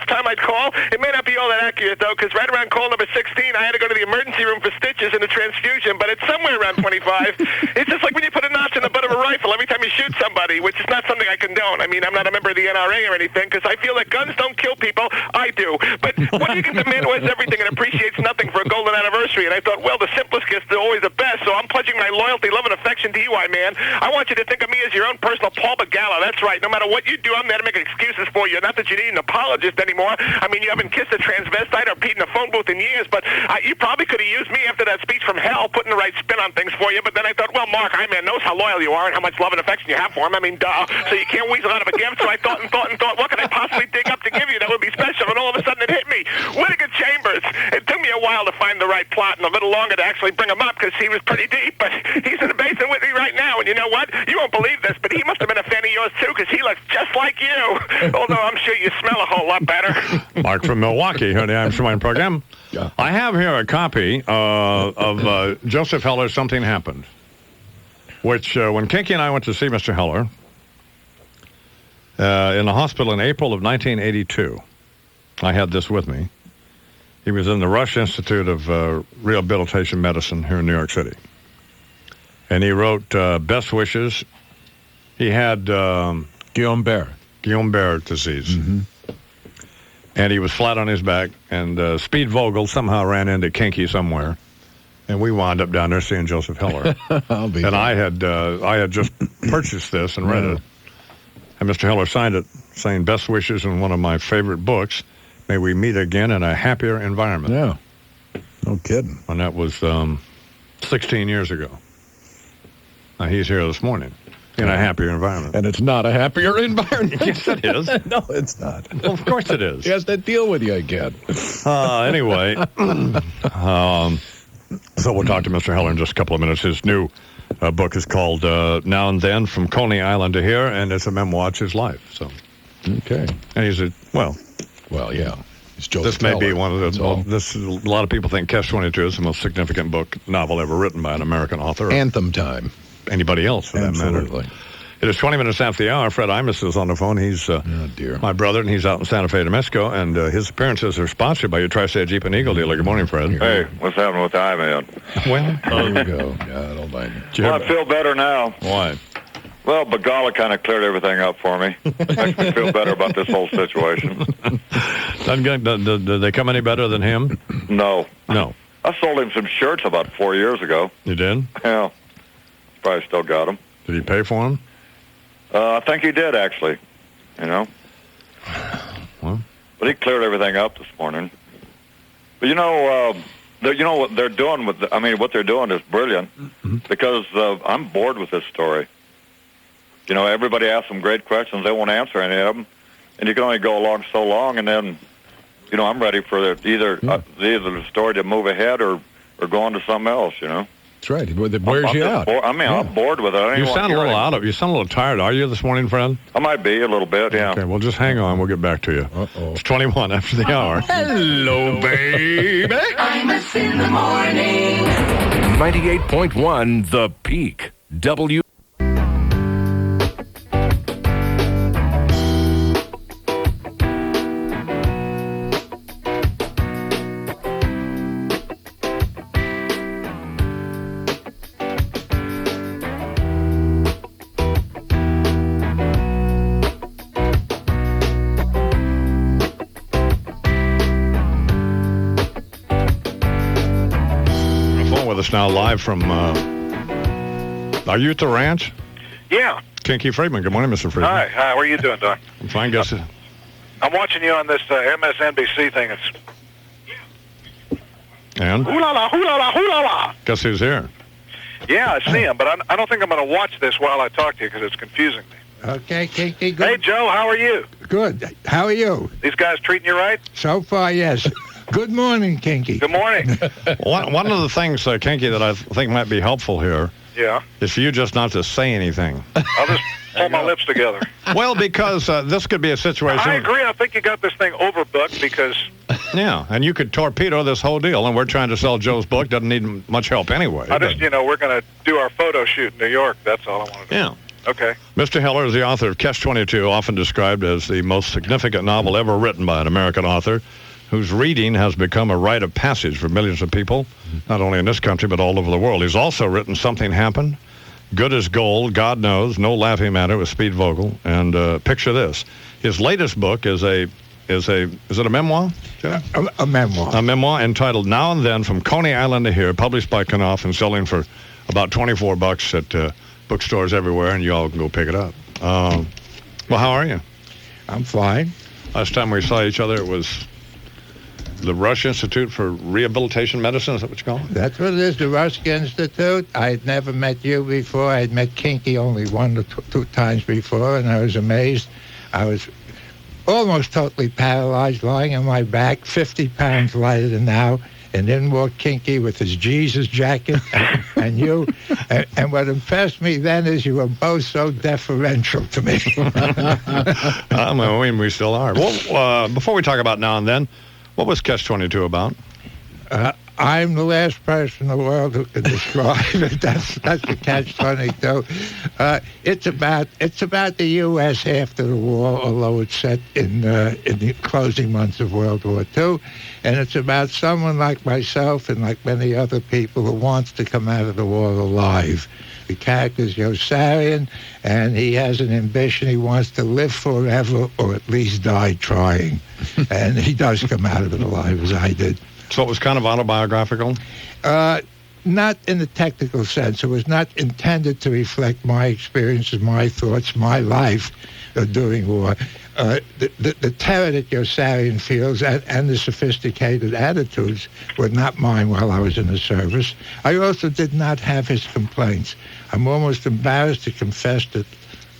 each time I'd call. It may not be all that accurate, though, because right around call number 16, I had to go to the emergency room for stitches and a transfusion, but it's somewhere around 25. It's just like when you put a notch in the butt of a rifle every time you shoot somebody, which is not something I condone. I mean, I'm not a member of the NRA or anything, because I feel that guns don't kill people. I do. But what do you get the man who has everything and appreciates nothing for a golden anniversary? And I thought, well, the simplest gifts are always the best, so I'm pledging my loyalty, love, and affection to you, man. I want you to think of me as your own personal Paul Begala. That's right. No matter what you do, I'm there to make excuses for you. Not that you need an apologist anymore. I mean, you haven't kissed a transvestite or peed in a phone booth in years, but you probably could have used me after that speech from hell, putting the right spin on things for you. But then I thought, well, Mark, man knows how loyal you are and how much love and affection you have for him. I mean, duh. So you can't weasel out of a gift. So I thought, what can I possibly dig up to give you that would be special? And all of a sudden it hit me. Whittaker Chambers. It took me a while to find the right plot and a little longer to actually bring him up because he was pretty deep. But he's in the basin with me right now. And you know what? You won't believe this, but he must have been a fan of yours too because he looks just like you. Although I'm sure you smell a whole lot better. Mark from Milwaukee, here on the I'm Sure Mine program. Yeah. I have here a copy of Joseph Heller's Something Happened, which when Kinky and I went to see Mr. Heller in the hospital in April of 1982, I had this with me. He was in the Rush Institute of Rehabilitation Medicine here in New York City. And he wrote best wishes. He had Guillain-Barré disease. Mm-hmm. And he was flat on his back. And Speed Vogel somehow ran into Kinky somewhere. And we wound up down there seeing Joseph Heller. I had just purchased this and read it. And Mr. Heller signed it, saying best wishes in one of my favorite books. May we meet again in a happier environment. Yeah. No kidding. And that was 16 years ago. Now, he's here this morning in a happier environment. And it's not a happier environment. Yes, it is. No, it's not. Well, of course it is. He has to deal with you again. Anyway, so we'll talk to Mr. Heller in just a couple of minutes. His new book is called Now and Then, From Coney Island to Here, and it's a memoir of his life. So, okay. And he's Well, yeah. This may be one of the. A lot of people think Catch-22 is the most significant novel ever written by an American author. Anthem time. Anybody else, for that matter. Absolutely. It is 20 minutes after the hour. Fred Imus is on the phone. He's my brother, and he's out in Santa Fe, New Mexico. And his appearances are sponsored by your Tri-State Jeep and Eagle dealer. Good morning, Fred. Hey, what's happening with the eye, man? Well, there we go. Yeah, I don't mind. Well, I feel better now. Why? Well, Begala kind of cleared everything up for me. Makes me feel better about this whole situation. Did they come any better than him? No. I sold him some shirts about 4 years ago. You did? Yeah. Probably still got them. Did he pay for them? I think he did, actually. Well. But he cleared everything up this morning. But what they're doing what they're doing is brilliant because I'm bored with this story. Everybody asks them great questions. They won't answer any of them. And you can only go along so long, and then, I'm ready for either the story to move ahead or go on to something else, That's right. It wears you out. I'm bored with it. You sound a little You sound a little tired. Are you this morning, Fred? I might be a little bit, yeah. Okay, well, just hang on. We'll get back to you. Uh-oh. It's 21 after the hour. Hello, baby. Imus in the morning. 98.1 The Peak. W. Now live from are you at the ranch? Yeah. Kinky Friedman. Good morning, Mr. Friedman. Hi, how are you doing, Don? I'm fine, guess. I'm watching you on this MSNBC thing. And? Hoo-la-la, hoo-la-la, hoo-la-la. Guess who's here? Yeah, I see him, but I don't think I'm going to watch this while I talk to you because it's confusing me. Okay, Kinky, good. Hey, Joe, how are you? Good. How are you? These guys treating you right? So far, yes. Good morning, Kinky. Good morning. One of the things, Kinky, that I think might be helpful here is for you just not to say anything. I'll just pull my lips together. Well, because this could be a situation. I agree. I think you got this thing overbooked because... Yeah, and you could torpedo this whole deal, and we're trying to sell Joe's book. Doesn't need much help anyway. We're going to do our photo shoot in New York. That's all I want to do. Yeah. Okay. Mr. Heller is the author of Catch-22, often described as the most significant novel ever written by an American author, whose reading has become a rite of passage for millions of people, not only in this country, but all over the world. He's also written Something Happened, Good as Gold, God Knows, No Laughing Matter with Speed Vogel, and picture this. His latest book is it a memoir? A memoir. A memoir entitled Now and Then from Coney Island to Here, published by Knopf and selling for about $24 at bookstores everywhere, and you all can go pick it up. Well, how are you? I'm fine. Last time we saw each other, it was the Rush Institute for Rehabilitation Medicine. Is that what you call it? That's what it is, the Rusk Institute. I had never met you before. I had met Kinky only one or two times before, and I was amazed. I was almost totally paralyzed, lying on my back, 50 pounds lighter than now, and in walked Kinky with his Jesus jacket and you. And what impressed me then is you were both so deferential to me. I mean, we still are. Well, before we talk about Now and Then, what was Catch-22 about? I'm the last person in the world who can describe it. That's the Catch-22. It's about the U.S. after the war, although it's set in the closing months of World War II, and it's about someone like myself and like many other people who wants to come out of the war alive. The character's Yossarian, and he has an ambition. He wants to live forever, or at least die trying. And he does come out of it alive, as I did. So it was kind of autobiographical? Not in the technical sense. It was not intended to reflect my experiences, my thoughts, my life during war. The terror that Yossarian feels and the sophisticated attitudes were not mine while I was in the service. I also did not have his complaints. I'm almost embarrassed to confess that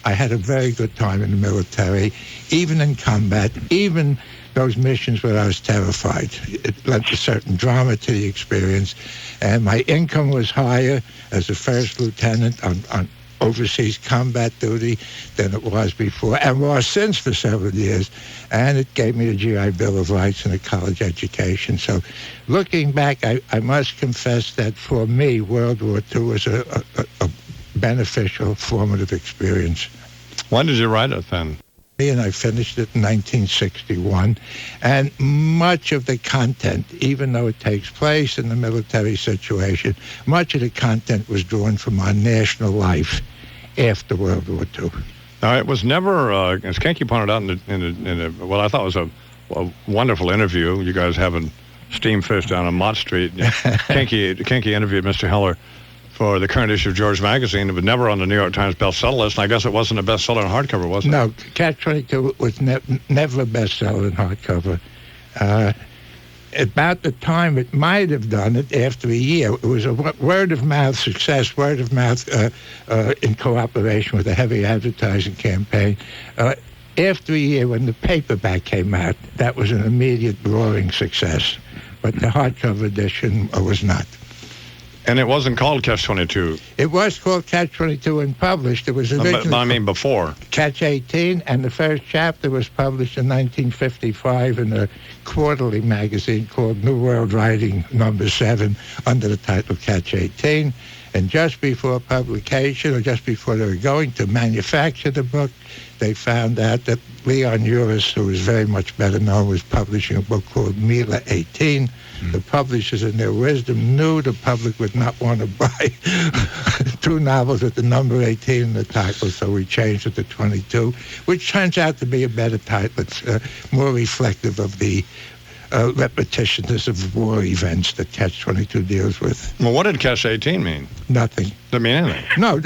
I had a very good time in the military, even in combat, even those missions where I was terrified. It lent a certain drama to the experience, and my income was higher as a first lieutenant on overseas combat duty than it was before, and was since for several years, and it gave me a GI Bill of Rights and a college education. So looking back, I must confess that for me, World War II was a beneficial, formative experience. When did you write it then? And I finished it in 1961, and much of the content, even though it takes place in the military situation, much of the content was drawn from our national life after World War II. Now, it was never, as Kenke pointed out in what I thought was a wonderful interview, you guys having steam fish down on Mott Street. Kenke interviewed Mr. Heller for the current issue of George Magazine. It was never on the New York Times bestseller list, and I guess it wasn't a bestseller in hardcover, was it? No, Catch-22 was never a bestseller in hardcover. About the time it might have done it, after a year, it was a word-of-mouth success, word-of-mouth in cooperation with a heavy advertising campaign. After a year, when the paperback came out, that was an immediate roaring success. But the hardcover edition was not. And it wasn't called Catch-22. It was called Catch-22 and published. It was originally I mean before. Catch-18, and the first chapter was published in 1955 in a quarterly magazine called New World Writing number 7 under the title Catch-18. And just before publication, or just before they were going to manufacture the book, they found out that Leon Uris, who was very much better known, was publishing a book called Mila 18. The publishers, in their wisdom, knew the public would not want to buy 2 novels with the number 18 in the title, so we changed it to 22, which turns out to be a better title. It's more reflective of the repetitionness of war events that Catch-22 deals with. Well, what did Catch-18 mean? Nothing. Didn't mean anything. No,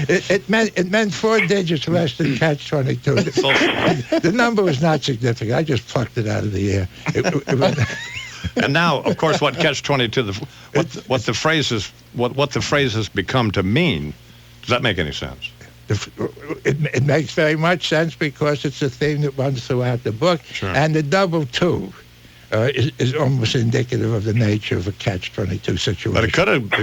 it meant 4 digits less than Catch-22. The number was not significant. I just plucked it out of the air. And now, of course, what Catch-22, what the phrase has become to mean, does that make any sense? It makes very much sense because it's a theme that runs throughout the book. Sure. And the double 2 is almost indicative of the nature of a Catch-22 situation. But it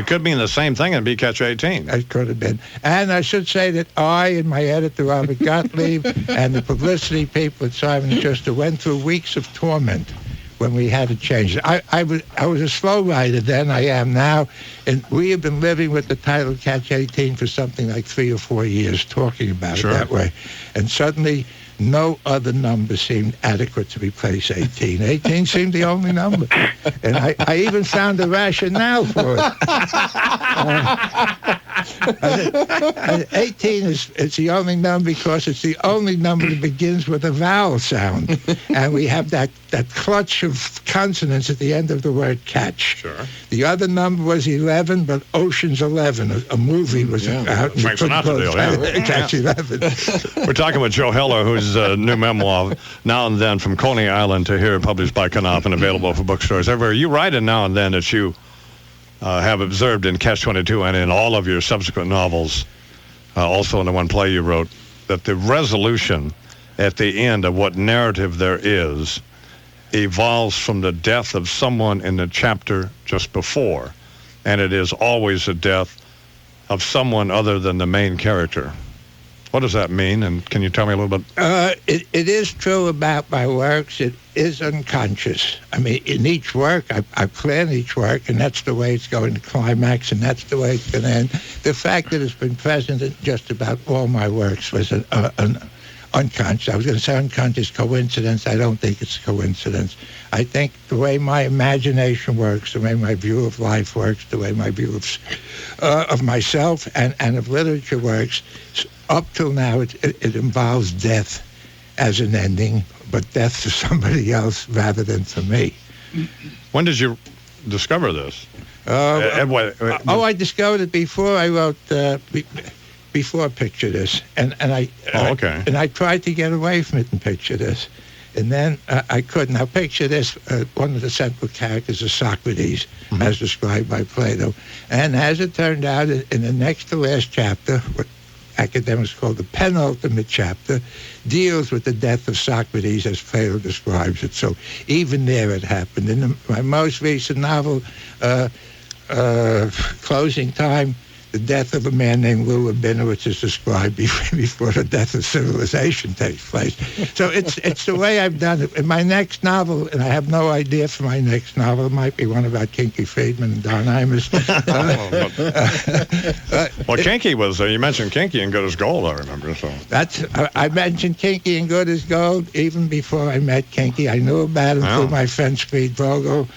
could mean the same thing and be Catch-18. It could have been. And I should say that I and my editor, Robert Gottlieb, and the publicity people at Simon & Schuster went through weeks of torment when we had to change it. I was a slow rider then, I am now, and we have been living with the title Catch 18 for something like 3 or 4 years, talking about it that way. And suddenly, no other number seemed adequate to replace 18. 18 seemed the only number. And I even found a rationale for it. 18 is the only number because it's the only number that begins with a vowel sound. And we have that clutch of consonants at the end of the word catch. Sure. The other number was 11, but Ocean's 11, a movie was out. Frank Sinatra deal, Catch 11. We're talking with Joe Heller, whose new memoir, Now and Then, from Coney Island to Here, published by Knopf and available for bookstores everywhere. You write in Now and Then that you have observed in Catch-22 and in all of your subsequent novels, also in the one play you wrote, that the resolution at the end of what narrative there is evolves from the death of someone in the chapter just before, and it is always the death of someone other than the main character. What does that mean, and can you tell me a little bit? It is true about my works. It is unconscious. I mean, in each work, I plan each work, and that's the way it's going to climax, and that's the way it's going to end. The fact that it's been present in just about all my works was an unconscious. I was going to say unconscious coincidence. I don't think it's a coincidence. I think the way my imagination works, the way my view of life works, the way my view of myself and of literature works, up till now, it involves death as an ending, but death for somebody else rather than for me. When did you discover this? I discovered it before I wrote before Picture This, and I tried to get away from it and Picture This, and then I couldn't. Now, Picture This, one of the central characters is Socrates, as described by Plato, and as it turned out, in the next to last chapter, what academics call the penultimate chapter, deals with the death of Socrates as Plato describes it. So even there it happened. In my most recent novel, Closing Time, the death of a man named Lou Rabinowitz is described before the death of civilization takes place. So it's the way I've done it. In my next novel, and I have no idea for my next novel, it might be one about Kinky Friedman and Don Imus. Well, Kinky was, you mentioned Kinky and Good as Gold, I remember. So I mentioned Kinky and Good as Gold even before I met Kinky. I knew about him through my friend Speed Vogel.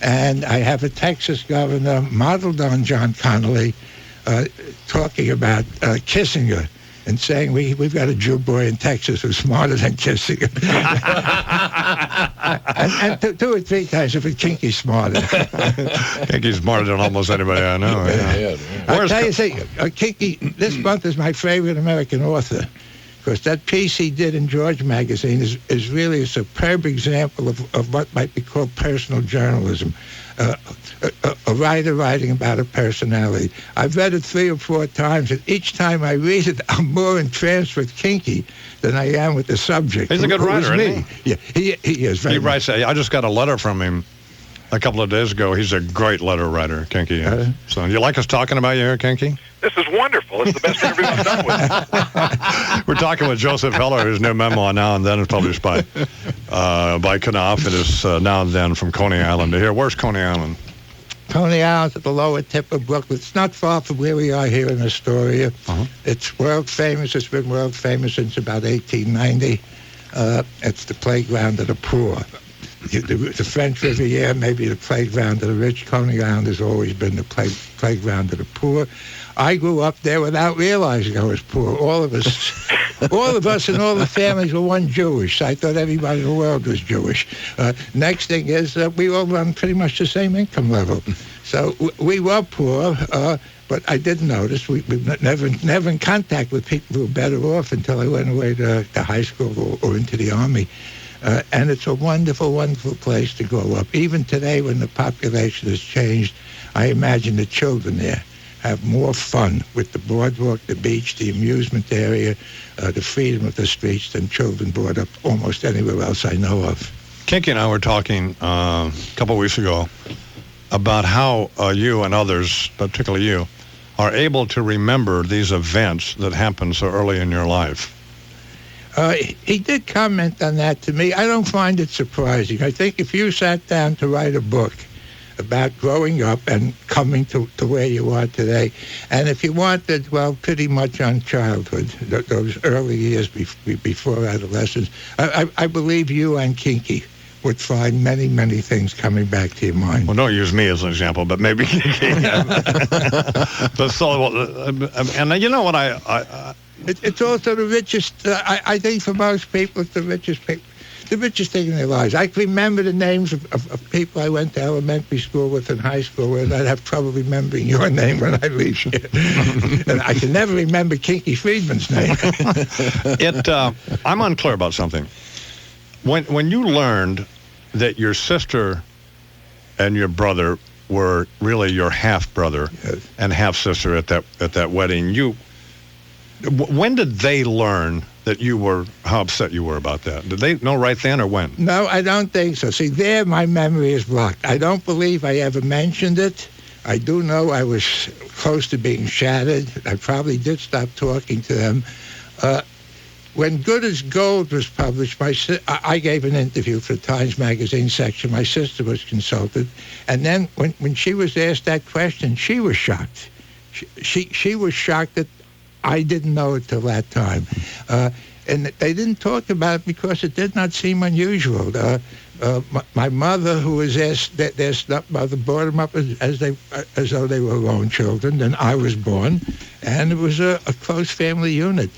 And I have a Texas governor modeled on John Connolly talking about Kissinger and saying we've got a Jew boy in Texas who's smarter than Kissinger. and 2 or 3 times if Kinky's smarter. Kinky's smarter than almost anybody I know. I'll tell you, Kinky, this month is my favorite American author. Because that piece he did in George magazine is really a superb example of what might be called personal journalism. A writer writing about a personality. I've read it 3 or 4 times, and each time I read it, I'm more entranced with Kinky than I am with the subject. He's a good writer, isn't he? Yeah, he is. He writes. I just got a letter from him a couple of days ago. He's a great letter writer, Kinky. So, you like us talking about you here, Kinky? This is wonderful. It's the best interview I've done with. We're talking with Joseph Heller, whose new memoir, Now and Then, is published by Knopf. It is Now and Then, from Coney Island to here. Where's Coney Island? Coney Island's at the lower tip of Brooklyn. It's not far from where we are here in Astoria. It's world famous. It's been world famous since about 1890. It's the playground of the poor. The French Riviera may be the playground of the rich. Coney Island has always been the playground of the poor. I grew up there without realizing I was poor. All of us and all the families were one Jewish. So I thought everybody in the world was Jewish. Next thing is we all run pretty much the same income level. So we were poor, but I didn't notice. We never in contact with people who were better off until I went away to high school or into the Army. And it's a wonderful, wonderful place to grow up. Even today, when the population has changed, I imagine the children there have more fun with the boardwalk, the beach, the amusement area, the freedom of the streets than children brought up almost anywhere else I know of. Kinky and I were talking a couple of weeks ago about how you and others, particularly you, are able to remember these events that happened so early in your life. He did comment on that to me. I don't find it surprising. I think if you sat down to write a book about growing up and coming to where you are today, and if you wanted, well, pretty much on childhood, those early years before adolescence, I believe you and Kinky would find many, many things coming back to your mind. Well, don't use me as an example, but maybe Kinky. But so, and you know what It's also the richest. I think for most people, it's the richest thing in their lives. I can remember the names of people I went to elementary school with and high school with. I'd have trouble remembering your name when I leave here. And I can never remember Kinky Friedman's name. I'm unclear about something. When you learned that your sister and your brother were really your half-brother and half-sister at that wedding, when did they learn that how upset you were about that? Did they know right then or when? No, I don't think so. See, there my memory is blocked. I don't believe I ever mentioned it. I do know I was close to being shattered. I probably did stop talking to them. When Good as Gold was published, I gave an interview for the Times Magazine section. My sister was consulted. And then when she was asked that question, she was shocked. She was shocked that I didn't know it till that time. And they didn't talk about it because it did not seem unusual. My mother, who was their stepmother, brought them up as though they were her own children. Then I was born, and it was a close family unit.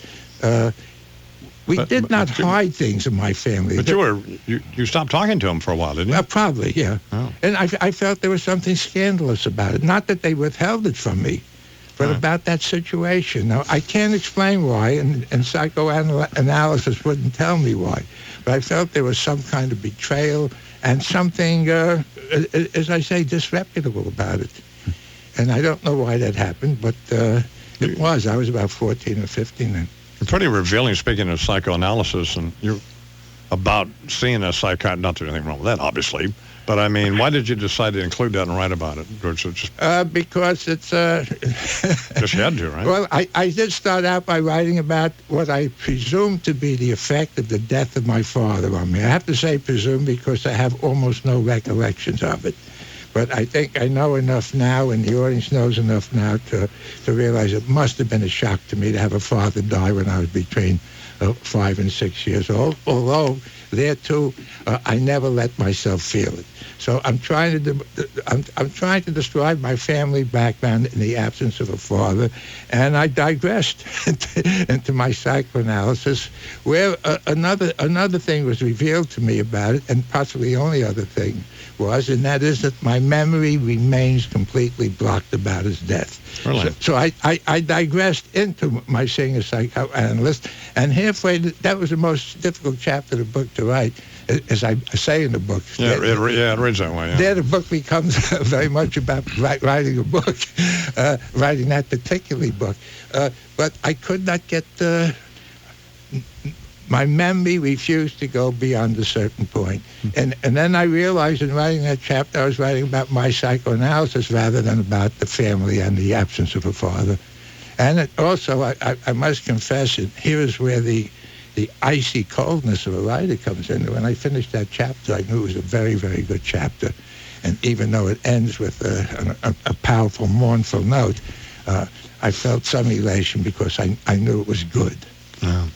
We did not hide things in my family. But you stopped talking to them for a while, didn't you? Probably, yeah. Oh. And I felt there was something scandalous about it. Not that they withheld it from me, but about that situation. Now, I can't explain why, and psychoanalysis wouldn't tell me why. But I felt there was some kind of betrayal and something, as I say, disreputable about it. And I don't know why that happened, but it was. I was about 14 or 15 then. Pretty revealing, speaking of psychoanalysis, and you're about seeing a psychiatrist. Not that there's anything wrong with that, obviously. But, I mean, why did you decide to include that and write about it? Because it's... Just had to, right? Well, I did start out by writing about what I presume to be the effect of the death of my father on me. I have to say presume because I have almost no recollections of it. But I think I know enough now, and the audience knows enough now to realize it must have been a shock to me to have a father die when I was between 5 and 6 years old. Although there too, I never let myself feel it. So I'm trying to describe my family background in the absence of a father, and I digressed into my psychoanalysis, where another thing was revealed to me about it, and possibly the only other thing was, and that is that my memory remains completely blocked about his death. Really? So I digressed into my being a psychoanalyst, and halfway, that was the most difficult chapter of the book to write, as I say in the book. Yeah, it reads that way, yeah. There the book becomes very much about writing a book, writing that particular book. But I could not get... my memory refused to go beyond a certain point. And then I realized in writing that chapter, I was writing about my psychoanalysis rather than about the family and the absence of a father. And it also, I must confess, and here is where the icy coldness of a writer comes in. When I finished that chapter, I knew it was a very, very good chapter. And even though it ends with a powerful, mournful note, I felt some elation because I knew it was good. Yeah.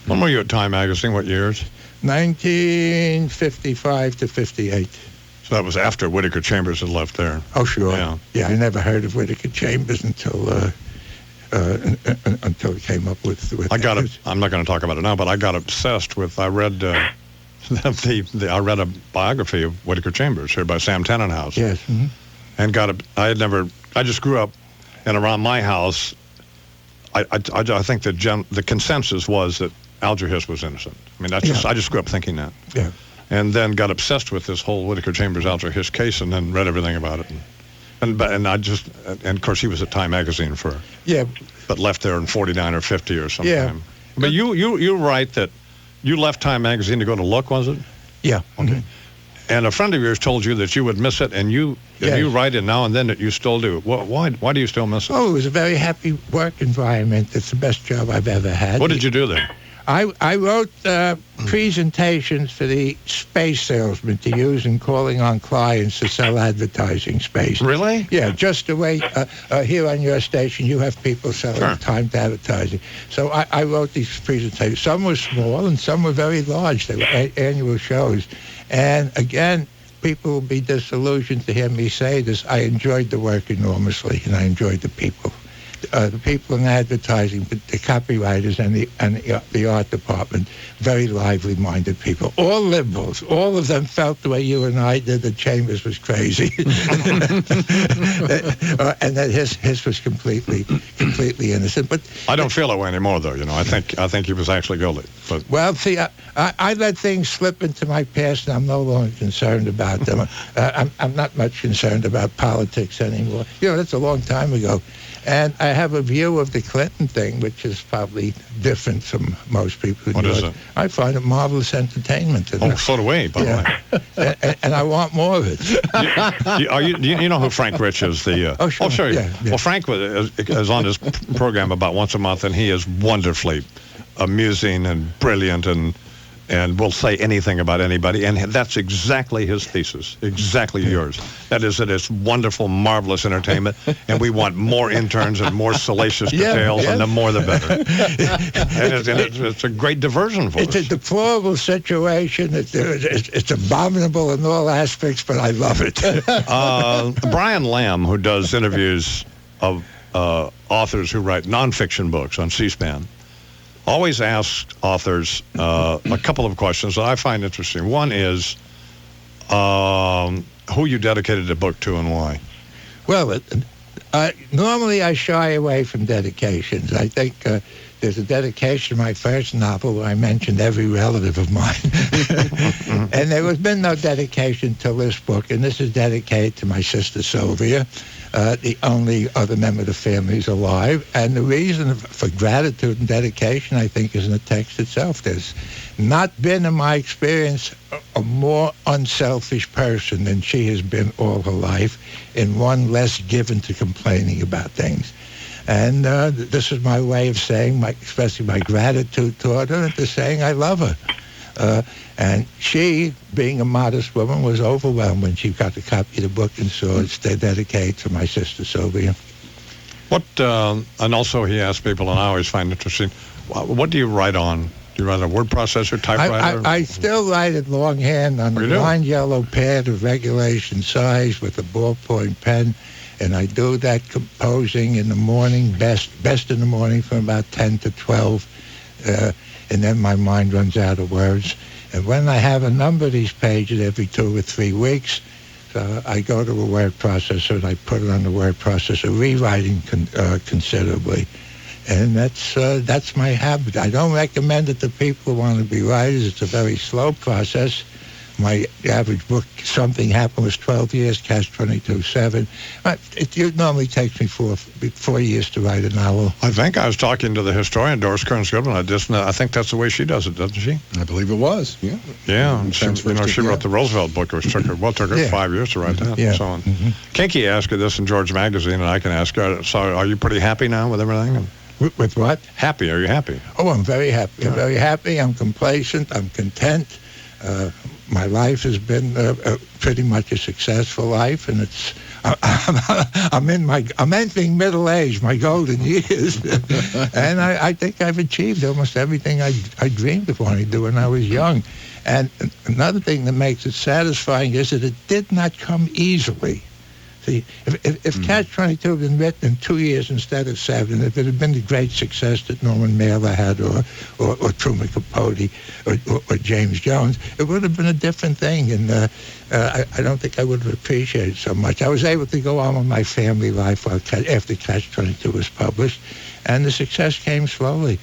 When were you at Time Magazine? What years? 1955 to 58. So that was after Whittaker Chambers had left there. Oh, sure. Yeah, I never heard of Whittaker Chambers until it came up with I'm not going to talk about it now, but I got obsessed with. I read I read a biography of Whittaker Chambers here by Sam Tannenhouse. Yes. Mm-hmm. And I just grew up, and around my house, I think the consensus was that Alger Hiss was innocent. I mean, I just grew up thinking that. Yeah. And then got obsessed with this whole Whittaker Chambers Alger Hiss case, and then read everything about it. And of course he was at Time Magazine but left there in 49 or 50 or something. Yeah. But you write that you left Time Magazine to go to Look, was it? Yeah. Okay. Mm-hmm. And a friend of yours told you that you would miss it, and you write it now and then that you still do. Why do you still miss it? Oh, it was a very happy work environment. It's the best job I've ever had. What did you do there? I wrote presentations for the space salesman to use in calling on clients to sell advertising space. Really? Yeah, just the way here on your station you have people selling timed advertising. So I wrote these presentations. Some were small and some were very large. They were annual shows. And again, people will be disillusioned to hear me say this. I enjoyed the work enormously, and I enjoyed the people. The people in advertising, the copywriters and the art department, very lively-minded people. All liberals. All of them felt the way you and I did that Chambers was crazy, and that his was completely innocent. But I don't feel that way anymore, though. I think he was actually guilty. But well, see, I let things slip into my past, and I'm no longer concerned about them. I'm not much concerned about politics anymore. That's a long time ago. And I have a view of the Clinton thing, which is probably different from most people. What is it? I find it marvelous entertainment. So do we, by the way. And I want more of it. You know who Frank Rich is? Oh, sure. I'll show you. Yeah. Well, Frank is on his program about once a month, and he is wonderfully amusing and brilliant and will say anything about anybody. And that's exactly his thesis, exactly yours. That is that it's wonderful, marvelous entertainment, and we want more interns and more salacious details, and the more the better. and it's a great diversion for us. It's a deplorable situation. It's abominable in all aspects, but I love it. Brian Lamb, who does interviews of authors who write nonfiction books on C-SPAN, always asks authors a couple of questions that I find interesting. One is who you dedicated the book to and why. Well, normally I shy away from dedications. I think there's a dedication to my first novel where I mentioned every relative of mine. And there has been no dedication to this book, and this is dedicated to my sister Sylvia. The only other member of the family is alive. And the reason for gratitude and dedication, I think, is in the text itself. There's not been, in my experience, a more unselfish person than she has been all her life, and one less given to complaining about things. And this is my way of saying, expressing my gratitude toward her, and to saying I love her. And she, being a modest woman, was overwhelmed when she got a copy of the book and saw it's dedicated to my sister Sylvia. And also he asked people, and I always find interesting, what do you write on? Do you write on a word processor, typewriter? I still write it longhand on a lined yellow pad of regulation size with a ballpoint pen, and I do that composing in the morning, best in the morning from about 10 to 12, and then my mind runs out of words. And when I have a number of these pages every 2 or 3 weeks, I go to a word processor and I put it on the word processor, rewriting considerably. And that's my habit. I don't recommend it to people who want to be writers. It's a very slow process. My average book, Something Happened, was 12 years, Catch-22, 7. It normally takes me 4 years to write a novel. I think I was talking to the historian, Doris Kearns Goodman. I think that's the way she does it, doesn't she? I believe it was, yeah. Yeah, and she wrote the Roosevelt book, which took her 5 years to write that, and so on. Mm-hmm. Kinky asked her this in George Magazine, and I can ask her, so are you pretty happy now with everything? With what? Happy. Are you happy? Oh, I'm very happy. I'm very happy. I'm complacent. I'm content. My life has been pretty much a successful life, and I'm entering middle age, my golden years, and I think I've achieved almost everything I dreamed of wanting to do when I was young. And another thing that makes it satisfying is that it did not come easily. See, if Catch-22 had been written in 2 years instead of 7, if it had been the great success that Norman Mailer had, or Truman Capote, or James Jones, it would have been a different thing, and I don't think I would have appreciated it so much. I was able to go on with my family life after Catch-22 was published, and the success came slowly.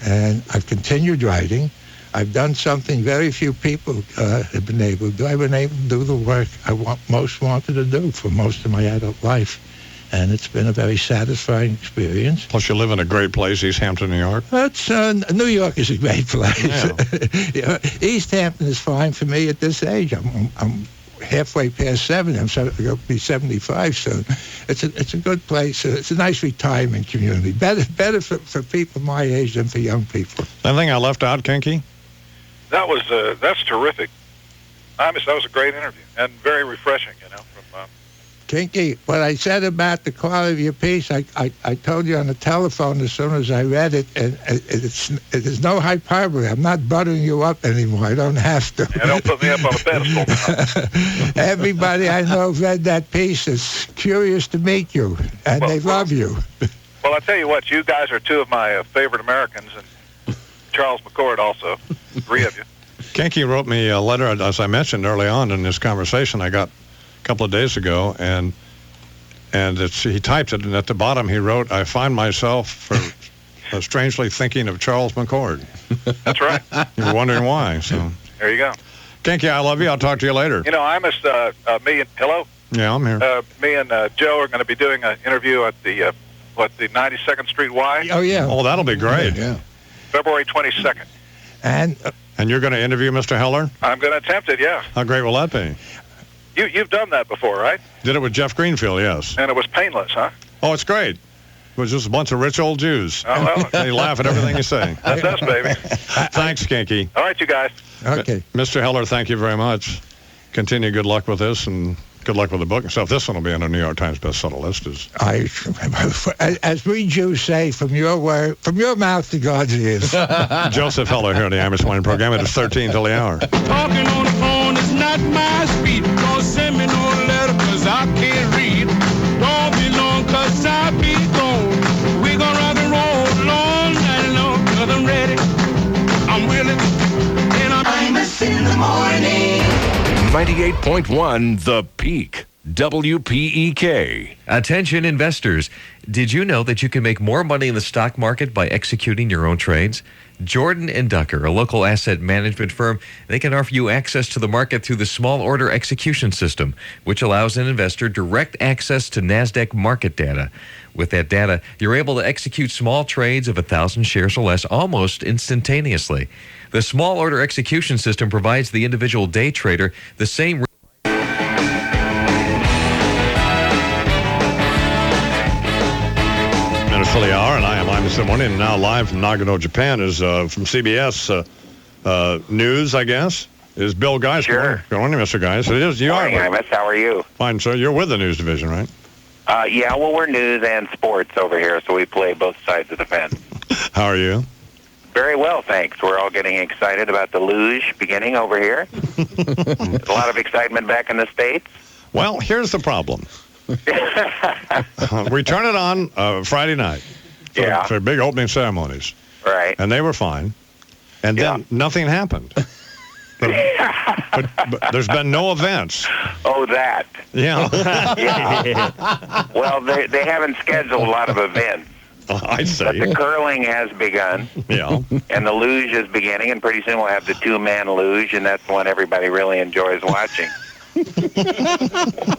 And I've continued writing. I've done something very few people have been able to do. I've been able to do the work I most wanted to do for most of my adult life. And it's been a very satisfying experience. Plus, you live in a great place, East Hampton, New York. New York is a great place. Yeah. East Hampton is fine for me at this age. I'm halfway past 70. I'm going to be 75 soon. It's a good place. It's a nice retirement community. Better for people my age than for young people. Anything I left out, Kinky? That's terrific. Imus, that was a great interview and very refreshing, from Kinky, what I said about the quality of your piece, I told you on the telephone as soon as I read it, and it is no hyperbole. I'm not buttering you up anymore. I don't have to. Yeah, don't put me up on a pedestal now. Everybody I know read that piece is curious to meet you, and they love you. Well, I tell you what, you guys are two of my favorite Americans, and Charles McCord also, 3 of you. Kinky wrote me a letter, as I mentioned early on in this conversation I got a couple of days ago, and he typed it, and at the bottom he wrote, "I find myself strangely thinking of Charles McCord." That's right. You're wondering why, so. There you go. Kinky, I love you. I'll talk to you later. Hello? Yeah, I'm here. Me and Joe are going to be doing an interview at the 92nd Street Y. Oh, yeah. Oh, that'll be great. Yeah. February 22nd. And you're going to interview Mr. Heller? I'm going to attempt it, yeah. How great will that be? You've done that before, right? Did it with Jeff Greenfield, yes. And it was painless, huh? Oh, it's great. It was just a bunch of rich old Jews. Oh, well. They laugh at everything you say. That's us, baby. Thanks, Kinky. All right, you guys. okay. Mr. Heller, thank you very much. Continue good luck with this, and good luck with the book and stuff. This one will be on the New York Times bestseller list. As we Jews say, from your mouth to God's ears. Joseph Heller here on the Imus Morning Program. It is 13 till the hour. Talking on the phone is not my speed. Don't send me no letter, cause I can't read. Don't be long, cause I be gone. We gonna rock and roll long night long, cause I'm ready. I'm willing. And Imus in the morning. 98.1 The Peak. WPEK. Attention investors. Did you know that you can make more money in the stock market by executing your own trades? Jordan & Ducker, a local asset management firm, they can offer you access to the market through the small order execution system, which allows an investor direct access to NASDAQ market data. With that data, you're able to execute small trades of 1,000 shares or less almost instantaneously. The small order execution system provides the individual day trader the same Minutes till the hour, and I am Imus in the morning, and now live from Nagano, Japan is from CBS News, I guess, is Bill Geist. Sure. Good morning, Mr. Geist. It is. You Morning, are. Imus. How are you? Fine, sir. You're with the news division, right? Yeah, well, we're news and sports over here, so we play both sides of the fence. How are you? Very well, thanks. We're all getting excited about the luge beginning over here. A lot of excitement back in the States. Well, here's the problem. We turn it on Friday night for big opening ceremonies. Right. And they were fine. And then nothing happened. But there's been no events. Oh, that. Yeah. Yeah. Well, they haven't scheduled a lot of events. I see. But the curling has begun. Yeah. And the luge is beginning, and pretty soon we'll have the two-man luge, and that's the one everybody really enjoys watching.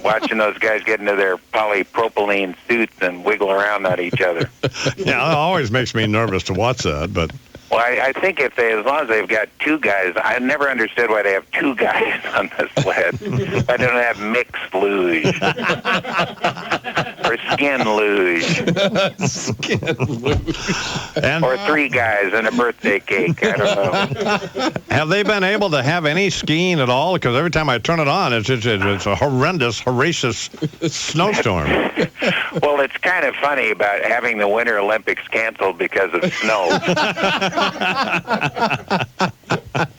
Watching those guys get into their polypropylene suits and wiggle around at each other. Yeah, it always makes me nervous to watch that, but... Well, I think as long as they've got two guys, I never understood why they have two guys on the sled. Why don't they have mixed luge? Or skin luge. Skin luge. Or 3 guys and a birthday cake. I don't know. Have they been able to have any skiing at all? Because every time I turn it on, it's a horrendous, voracious snowstorm. Well, it's kind of funny about having the Winter Olympics canceled because of snow.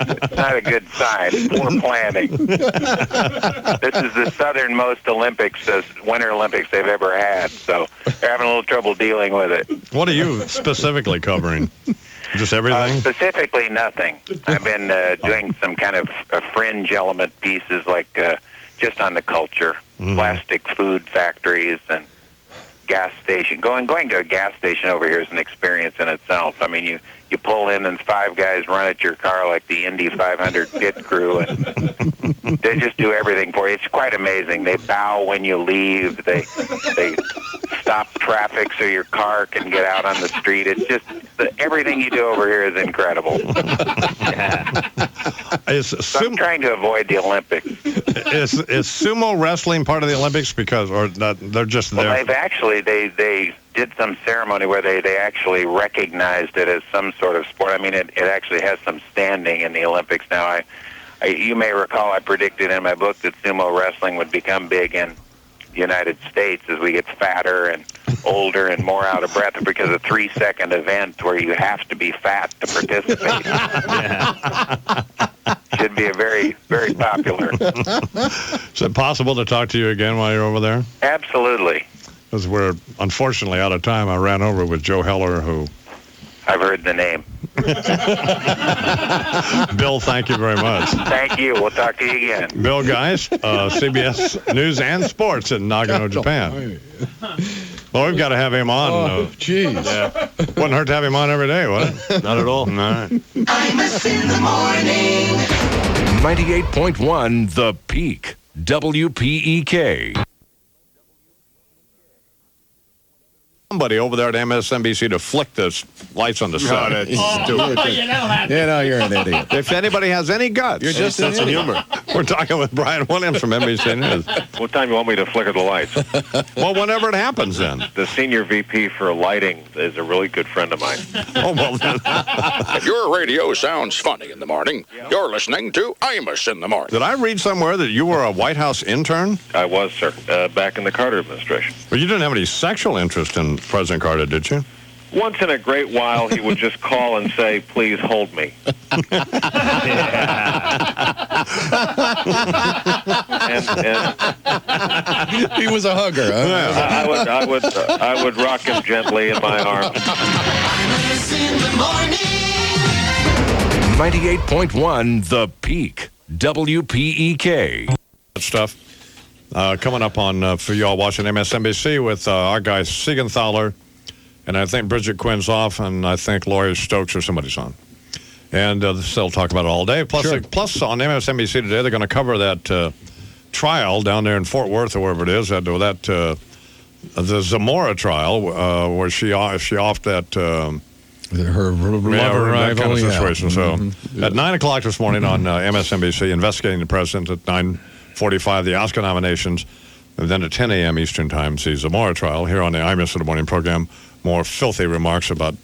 It's not a good sign. Poor planning. This is the southernmost Winter Olympics they've ever had, so they're having a little trouble dealing with it. What are you specifically covering? Just everything? Specifically nothing. I've been doing some kind of fringe element pieces, like just on the culture, plastic food factories and gas station. Going to a gas station over here is an experience in itself. I mean, you pull in and 5 guys run at your car like the Indy 500 pit crew, and they just do everything for you. It's quite amazing. They bow when you leave. They stop traffic so your car can get out on the street. It's just everything you do over here is incredible. So I'm trying to avoid the Olympics. Is sumo wrestling part of the Olympics or not, they're just there? Well, they've actually they did some ceremony where they actually recognized it as some sort of sport. I mean, it actually has some standing in the Olympics now. You may recall I predicted in my book that sumo wrestling would become big in the United States as we get fatter and older and more out of breath because of a 3-second event where you have to be fat to participate. Should be a very, very popular. Is it possible to talk to you again while you're over there? Absolutely. Because we're unfortunately out of time. I ran over with Joe Heller, who... I've heard the name. Bill, thank you very much. Thank you. We'll talk to you again. Bill Geist, CBS News and Sports in Nagano, Japan. Well, we've got to have him on. Oh, jeez. Wouldn't hurt to have him on every day, would it? Not at all. All right. Imus in the morning. 98.1 The Peak. WPEK. Somebody over there at MSNBC to flick the lights on the set. You're an idiot. If anybody has any guts. You're just an idiot. humor. We're talking with Brian Williams from NBC News. What time you want me to flicker the lights? Well, whenever it happens then. The senior VP for lighting is a really good friend of mine. Oh, well, then. If your radio sounds funny in the morning, you're listening to Imus in the morning. Did I read somewhere that you were a White House intern? I was, sir, back in the Carter administration. Well, you didn't have any sexual interest in President Carter, did you? Once in a great while, he would just call and say, "Please hold me." and He was a hugger, huh? I would rock him gently in my arms. Imus in the morning. 98.1 The Peak. WPEK. Stuff coming up on for y'all watching MSNBC with our guy Siegenthaler, and I think Bridget Quinn's off, and I think Laurie Stokes or somebody's on. And they'll talk about it all day. Plus, plus on MSNBC today, they're going to cover that trial down there in Fort Worth or wherever it is, the Zamora trial, where she offed that... her lover that kind of situation. So Yeah. at 9 o'clock this morning on MSNBC, investigating the president. At 9:45, the Oscar nominations. And then at 10 a.m. Eastern Time, the Zamora trial. Here on the Imus in the Morning program, more filthy remarks about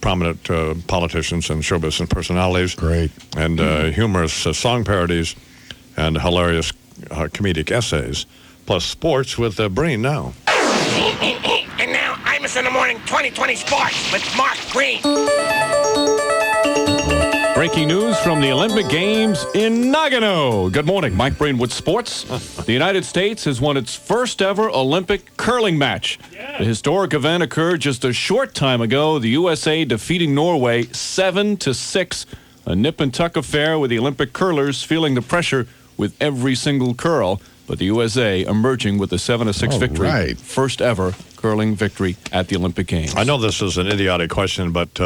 prominent politicians and show business personalities. Great. And humorous song parodies and hilarious comedic essays. Plus sports with Breen now. And now, Imus in the Morning 2020 Sports with Mark Green. Breaking news from the Olympic Games in Nagano. Good morning, Mike Breen with sports. The United States has won its first ever Olympic curling match. The historic event occurred just a short time ago. The USA defeating Norway 7-6. A nip and tuck affair with the Olympic curlers feeling the pressure with every single curl. But the USA emerging with a 7-6 victory. Right. First ever curling victory at the Olympic Games. I know this is an idiotic question, but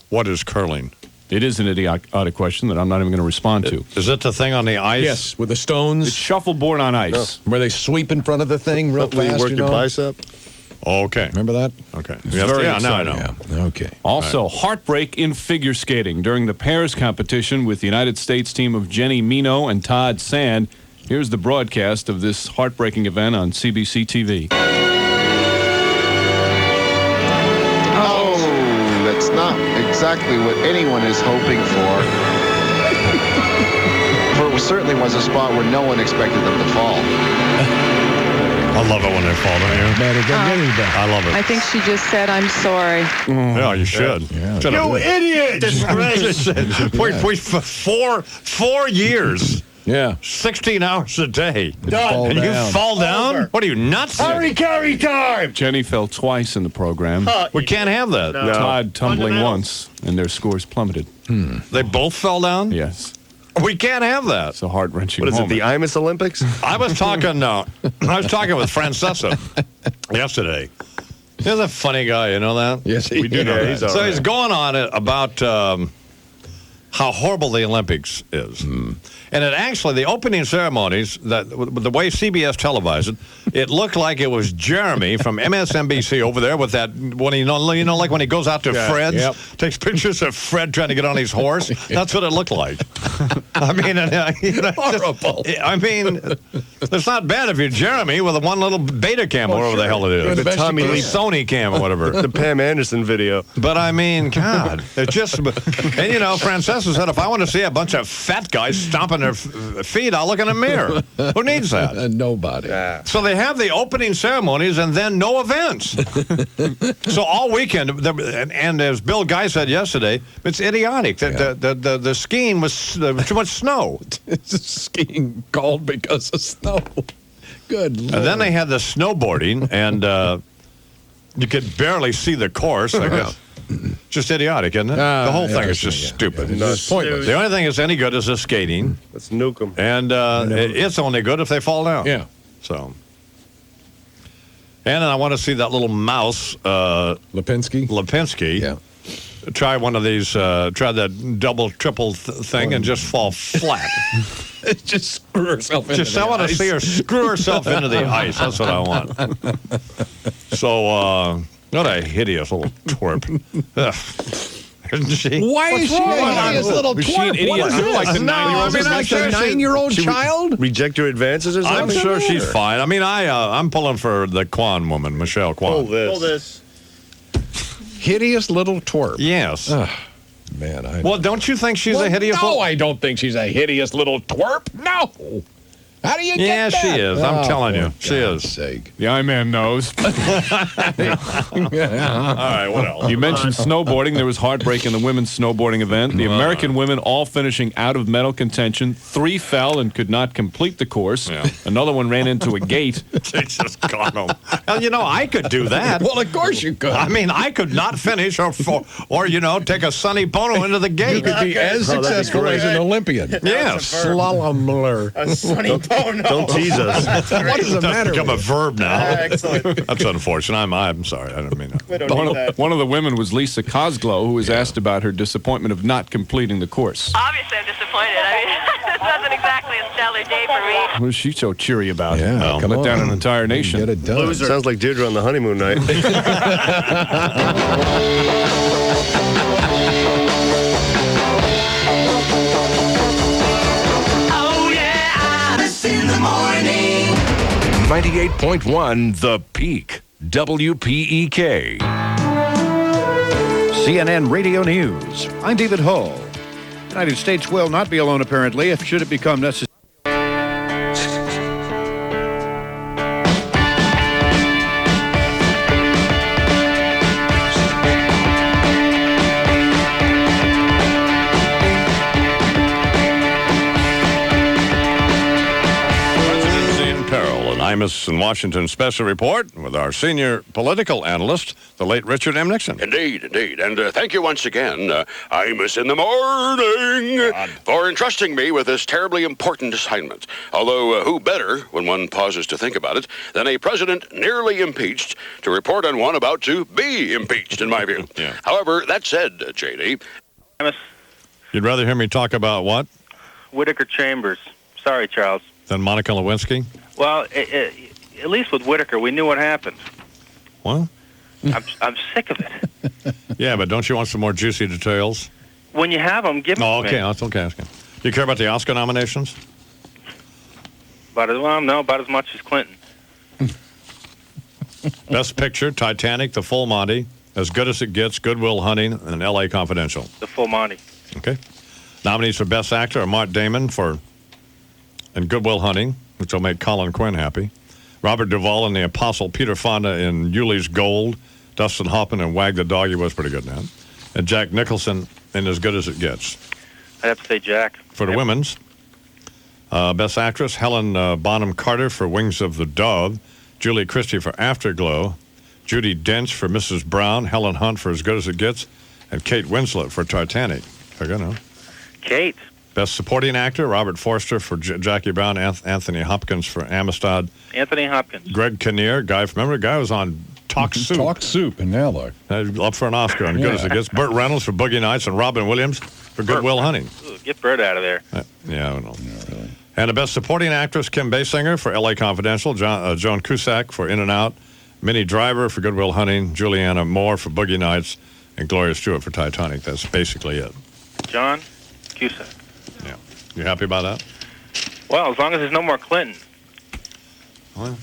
what is curling? It is an idiotic question that I'm not even going to respond to. Is it the thing on the ice? Yes, with the stones. It's shuffleboard on ice. Where they sweep in front of the thing real fast, work your bicep. Okay. Remember that? Okay. Yeah, now I know. Yeah. Okay. Also, heartbreak in figure skating during the pairs competition with the United States team of Jenny Mino and Todd Sand. Here's the broadcast of this heartbreaking event on CBC TV. Oh, that's not exactly what anyone is hoping for. For it certainly was a spot where no one expected them to fall. I love it when they fall, don't you? I love it. I think she just said, "I'm sorry." Yeah, you should. Yeah. You idiot! Disgrace! Wait, for 4 years. Yeah. 16 hours a day. Done. And you fall down? What are you, nuts? Carry time! Jenny fell twice in the program. We can't have that. No. Todd tumbling once, and their scores plummeted. They both fell down? Yes. We can't have that. It's a heart-wrenching What is moment. it, the Imus Olympics? I was talking with Francesa yesterday. He's a funny guy, you know that? Yes, we do know that. He's So he's going on it about how horrible the Olympics is. And it actually, the opening ceremonies, the way CBS televised it, it looked like it was Jeremy from MSNBC over there with that, when you know, like when he goes out to Fred's, takes pictures of Fred trying to get on his horse. That's what it looked like. I mean, horrible. I mean, it's not bad if you're Jeremy with a one little beta cam, or whatever the hell it is. The Tommy Lee Sony cam or whatever. The Pam Anderson video. But I mean, God, it's just. And you know, Francesca said, if I want to see a bunch of fat guys stomping their feet, I'll look in a mirror. Who needs that? Nobody. So they have the opening ceremonies and then no events. So all weekend, and as Bill Guy said yesterday, it's idiotic. The skiing was too much snow. It's skiing called because of snow. Good Lord. And then they had the snowboarding, and you could barely see the course. I guess. Just idiotic, isn't it? The whole thing is just stupid. It's pointless. The only thing that's any good is the skating. Let's nuke them. And it's only good if they fall down. Yeah. So. And I want to see that little mouse. Lipinski. Yeah. Try one of these, try that double, triple thing and just fall flat. Just screw herself into I want to see her screw herself into the ice. That's what I want. So, what a hideous little twerp. Isn't she? Why is she a hideous little Was she an twerp? idiot What is too? this? Like the 9-year-old? Like a 9-year-old child? Reject your advances or I'm something? sure she's fine. I mean, I'm pulling for the Kwan woman, Michelle Kwan. Pull this. Hideous little twerp. Yes. Man, well, don't you think she's a hideous No, little... I don't think she's a hideous little twerp. No. How do you get Yeah, that? she is. I'm telling you. She is. Sake. The I-Man knows. All right, what else? You mentioned snowboarding. There was heartbreak in the women's snowboarding event. The American women all finishing out of medal contention. 3 fell and could not complete the course. Yeah. Another one ran into a gate. Jesus, God, no. Hell, you know, I could do that. Well, of course you could. I mean, I could not finish or you know, take a Sonny Bono into the gate. You could be as successful as an Olympian. Yes. Slalomer. A Sonny Bono. Don't tease us. What is the matter Become a with verb now. Excellent. That's unfortunate. I'm sorry. I didn't mean that. We don't need that. One of the women was Lisa Cosglow, who was asked about her disappointment of not completing the course. Obviously, I'm disappointed. I mean, this wasn't exactly a stellar day for me. What is she so cheery about? Yeah, Well, come let down on. an entire nation. Get it done. Sounds like Deirdre on the honeymoon night. Oh yeah, Imus in the morning. 98.1 The Peak. WPEK. CNN Radio News. I'm David Hull. The United States will not be alone, apparently, if should it become necessary. Presidency in peril. An Imus in Washington special report with our senior political analyst, the late Richard M. Nixon. Indeed, indeed. And thank you once again, Imus in the morning, for entrusting me with this terribly important assignment. Although, who better, when one pauses to think about it, than a president nearly impeached to report on one about to be impeached, in my view. Yeah. However, that said, J.D., You'd rather hear me talk about what Whitaker Chambers. Sorry, Charles. than Monica Lewinsky? Well, at least with Whitaker, we knew what happened. Well, I'm sick of it. yeah, but don't you want some more juicy details? When you have them, give them Oh, to okay. me. That's okay. Do you care about the Oscar nominations? About as much as Clinton. Best Picture, Titanic, The Full Monty, As Good as It Gets, Good Will Hunting, and L.A. Confidential. The Full Monty. Okay. Nominees for Best Actor are Mark Damon in Good Will Hunting, which will make Colin Quinn happy. Robert Duvall in The Apostle. Peter Fonda in Yuli's Gold. Dustin Hoffman in Wag the Dog. He was pretty good now. And Jack Nicholson in As Good as It Gets. I'd have to say Jack. For the women's, Best Actress, Helen Bonham Carter for Wings of the Dove. Julie Christie for Afterglow. Judi Dench for Mrs. Brown. Helen Hunt for As Good as It Gets. And Kate Winslet for Titanic. They're good, huh? Kate. Best Supporting Actor, Robert Forster for Jackie Brown. Anthony Hopkins for Amistad. Anthony Hopkins. Greg Kinnear, remember the guy who was on Talk Soup? Talk Soup and now look. Up for an Oscar on Good as It Gets. Burt Reynolds for Boogie Nights and Robin Williams for Good Will Hunting. Ooh, get Bert out of there. Yeah, I don't know. Really. And the Best Supporting Actress, Kim Basinger for L.A. Confidential. Joan Cusack for In and Out. Minnie Driver for Good Will Hunting. Julianne Moore for Boogie Nights. And Gloria Stewart for Titanic. That's basically it. John Cusack. Yeah. You happy about that? Well, as long as there's no more Clinton. Well,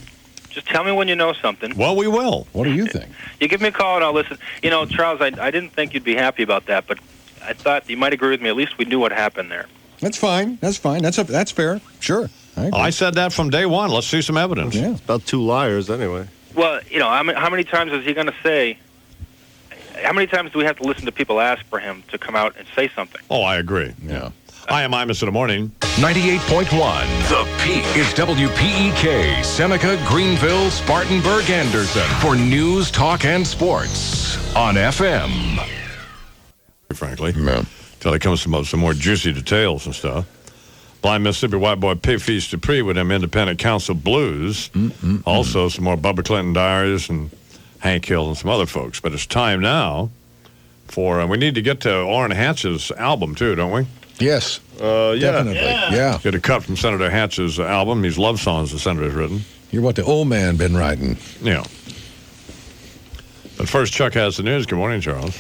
just tell me when you know something. Well, we will. What do you think? You give me a call and I'll listen. You know, Charles, I didn't think you'd be happy about that, but I thought you might agree with me. At least we knew what happened there. That's fine. That's fine. That's fair. Sure. I said that from day one. Let's see some evidence. Yeah. About two liars, anyway. Well, you know, how many times is he going to say? How many times do we have to listen to people ask for him to come out and say something? Oh, I agree. Yeah. I am Imus in the morning. 98.1 The Peak is WPEK, Seneca, Greenville, Spartanburg, Anderson for news, talk, and sports on FM. Frankly, until it comes to some more juicy details and stuff. Blind Mississippi white boy Pay Feast Dupree with them Independent Council Blues. Also, some more Bubba Clinton Diaries and Hank Hill and some other folks. But it's time now for, we need to get to Orrin Hatch's album, too, don't we? Yes. Definitely. Yeah. Get a cut from Senator Hatch's album, these love songs the senator's written. Hear what the old man been writing. Yeah. But first, Chuck has the news. Good morning, Charles.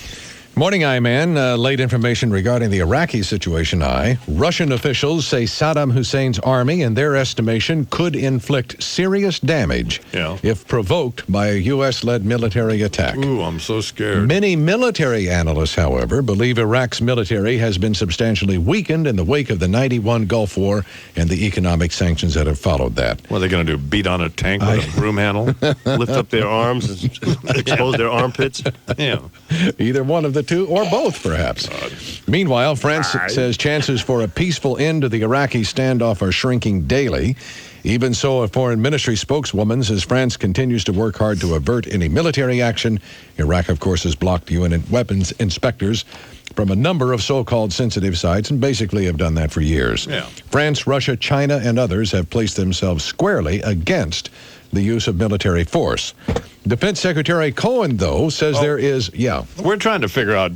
Morning, I-Man. Late information regarding the Iraqi situation, Russian officials say Saddam Hussein's army, in their estimation, could inflict serious damage if provoked by a U.S.-led military attack. Ooh, I'm so scared. Many military analysts, however, believe Iraq's military has been substantially weakened in the wake of the 91 Gulf War and the economic sanctions that have followed that. What are they going to do, beat on a tank with a broom handle? Lift up their arms and expose their armpits? Yeah. Either one of the two, or both, perhaps. Meanwhile, France says chances for a peaceful end to the Iraqi standoff are shrinking daily. Even so, a foreign ministry spokeswoman says France continues to work hard to avert any military action. Iraq, of course, has blocked UN weapons inspectors from a number of so-called sensitive sites and basically have done that for years. Yeah. France, Russia, China, and others have placed themselves squarely against the use of military force. Defense Secretary Cohen, though, says there is, We're trying to figure out,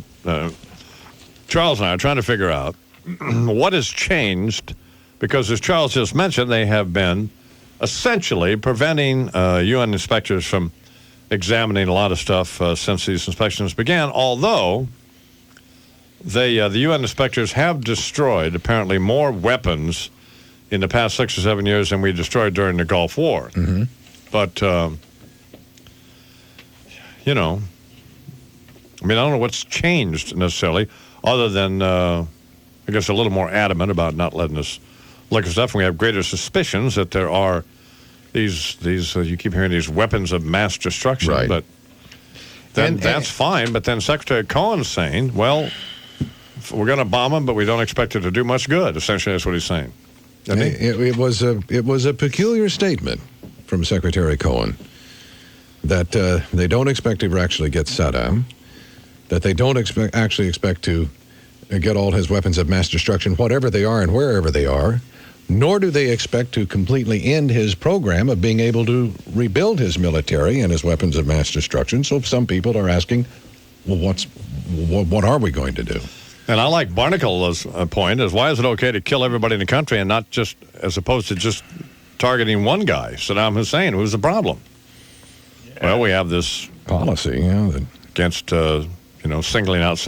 Charles and I are trying to figure out what has changed, because as Charles just mentioned, they have been essentially preventing UN inspectors from examining a lot of stuff since these inspections began, although the UN inspectors have destroyed apparently more weapons in the past 6 or 7 years than we destroyed during the Gulf War. Mm-hmm. But, you know, I mean, I don't know what's changed necessarily, other than, I guess, a little more adamant about not letting us look at stuff. And we have greater suspicions that there are these you keep hearing these weapons of mass destruction. Right. But then that's fine. But then Secretary Cohen's saying, well, we're going to bomb them, but we don't expect it to do much good. Essentially, that's what he's saying. It was a peculiar statement from Secretary Cohen that they don't expect to actually get Saddam, that they don't actually expect to get all his weapons of mass destruction, whatever they are and wherever they are, nor do they expect to completely end his program of being able to rebuild his military and his weapons of mass destruction. So some people are asking, well, what are we going to do? And I like Barnacle's point, is why is it okay to kill everybody in the country and not just, as opposed to just targeting one guy, Saddam Hussein, who's the problem? Yeah. Well, we have this policy, against, singling out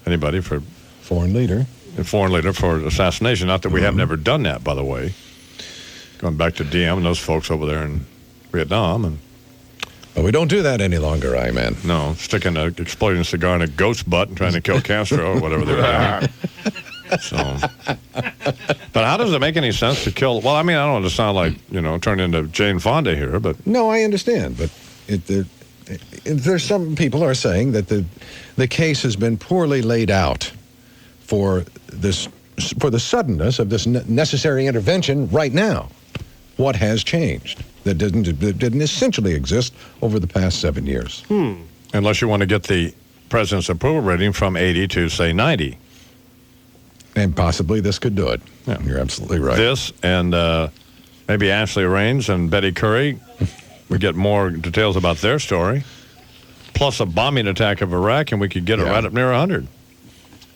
anybody for foreign leader for assassination. Not that we have never done that, by the way. Going back to DM and those folks over there in Vietnam, and but we don't do that any longer, I-Man. No, sticking an exploding cigar in a goat's butt and trying to kill Castro or whatever they were doing. So, but how does it make any sense to kill? Well, I mean, I don't want to sound like, turn into Jane Fonda here, but. No, I understand, but there's some people are saying that the case has been poorly laid out for the suddenness of this necessary intervention right now. What has changed that didn't essentially exist over the past 7 years? Unless you want to get the president's approval rating from 80 to, say, 90. And possibly this could do it. Yeah. You're absolutely right. This and maybe Ashley Raines and Betty Curry. We get more details about their story. Plus a bombing attack of Iraq, and we could get it right up near 100.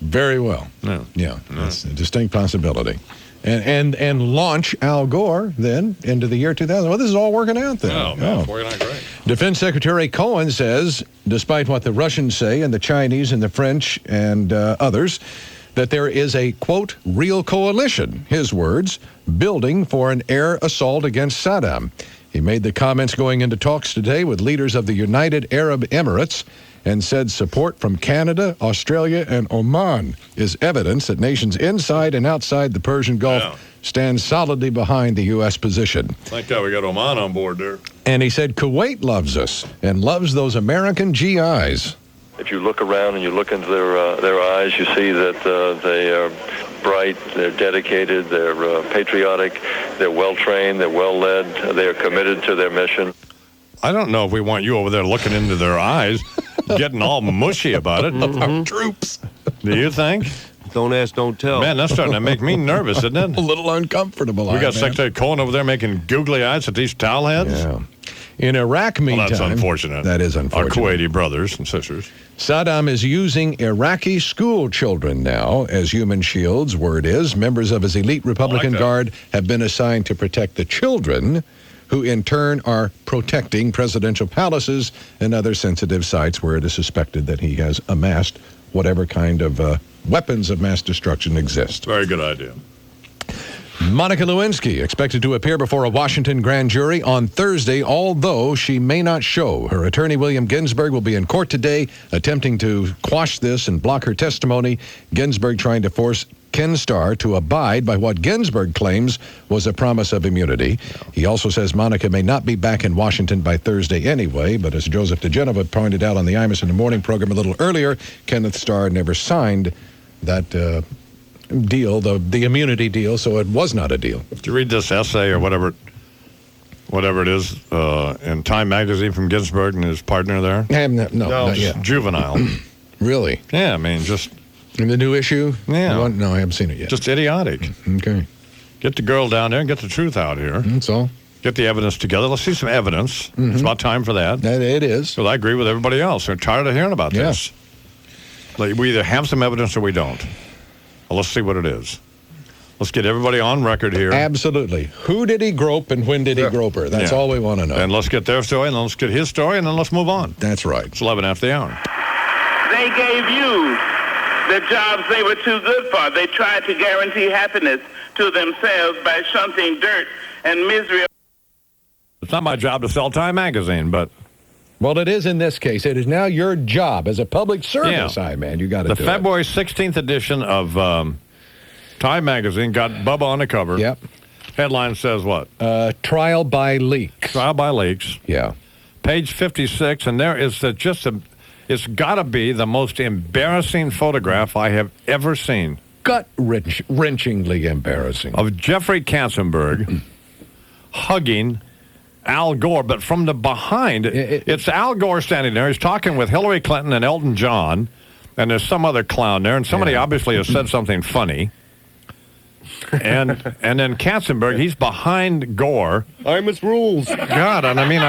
Very well. Yeah. That's a distinct possibility. And launch Al Gore then into the year 2000. Well, this is all working out then. Oh, man, it's working out great. Defense Secretary Cohen says, despite what the Russians say and the Chinese and the French and others, that there is a, quote, real coalition, his words, building for an air assault against Saddam. He made the comments going into talks today with leaders of the United Arab Emirates and said support from Canada, Australia, and Oman is evidence that nations inside and outside the Persian Gulf stand solidly behind the U.S. position. Thank God we got Oman on board there. And he said Kuwait loves us and loves those American GIs. If you look around and you look into their eyes, you see that they are bright, they're dedicated, they're patriotic, they're well-trained, they're well-led, they're committed to their mission. I don't know if we want you over there looking into their eyes, getting all mushy about it. Our troops. Do you think? Don't ask, don't tell. Man, that's starting to make me nervous, isn't it? A little uncomfortable. We got Secretary Cohen over there making googly eyes at these towel heads. Yeah. In Iraq, meantime... Well, that's unfortunate. That is unfortunate. Our Kuwaiti brothers and sisters. Saddam is using Iraqi school children now as human shields, word is. Members of his elite Republican Guard have been assigned to protect the children, who in turn are protecting presidential palaces and other sensitive sites where it is suspected that he has amassed whatever kind of weapons of mass destruction exist. Very good idea. Monica Lewinsky expected to appear before a Washington grand jury on Thursday, although she may not show. Her attorney, William Ginsburg, will be in court today attempting to quash this and block her testimony. Ginsburg trying to force Ken Starr to abide by what Ginsburg claims was a promise of immunity. He also says Monica may not be back in Washington by Thursday anyway, but as Joseph DeGenova pointed out on the Imus in the Morning program a little earlier, Kenneth Starr never signed that deal, the immunity deal, so it was not a deal. Did you read this essay or whatever it is in Time magazine from Ginsburg and his partner there? No, not yet. Juvenile. Really? Yeah, I mean, just... In the new issue? Yeah. No, I haven't seen it yet. Just idiotic. Okay. Get the girl down there and get the truth out here. That's all. Get the evidence together. Let's see some evidence. It's about time for that. It is. Well, I agree with everybody else. They're tired of hearing about this. Like, we either have some evidence or we don't. Well, let's see what it is. Let's get everybody on record here. Absolutely. Who did he grope and when did he grope her? That's all we want to know. And let's get their story, and then let's get his story, and then let's move on. That's right. It's 11 after the hour. They gave you the jobs they were too good for. They tried to guarantee happiness to themselves by shunting dirt and misery. It's not my job to sell Time magazine, but... Well, it is in this case. It is now your job as a public service, man. You got to do it. The February 16th edition of Time magazine got Bubba on the cover. Yep. Headline says what? Trial by leaks. Trial by leaks. Yeah. Page 56, and there is it's got to be the most embarrassing photograph I have ever seen. Gut-wrenchingly embarrassing. Of Jeffrey Katzenberg hugging Al Gore, but from the behind, it's Al Gore standing there. He's talking with Hillary Clinton and Elton John, and there's some other clown there, and somebody obviously has said something funny. And then Katzenberg, he's behind Gore. Imus rules. God, and I mean,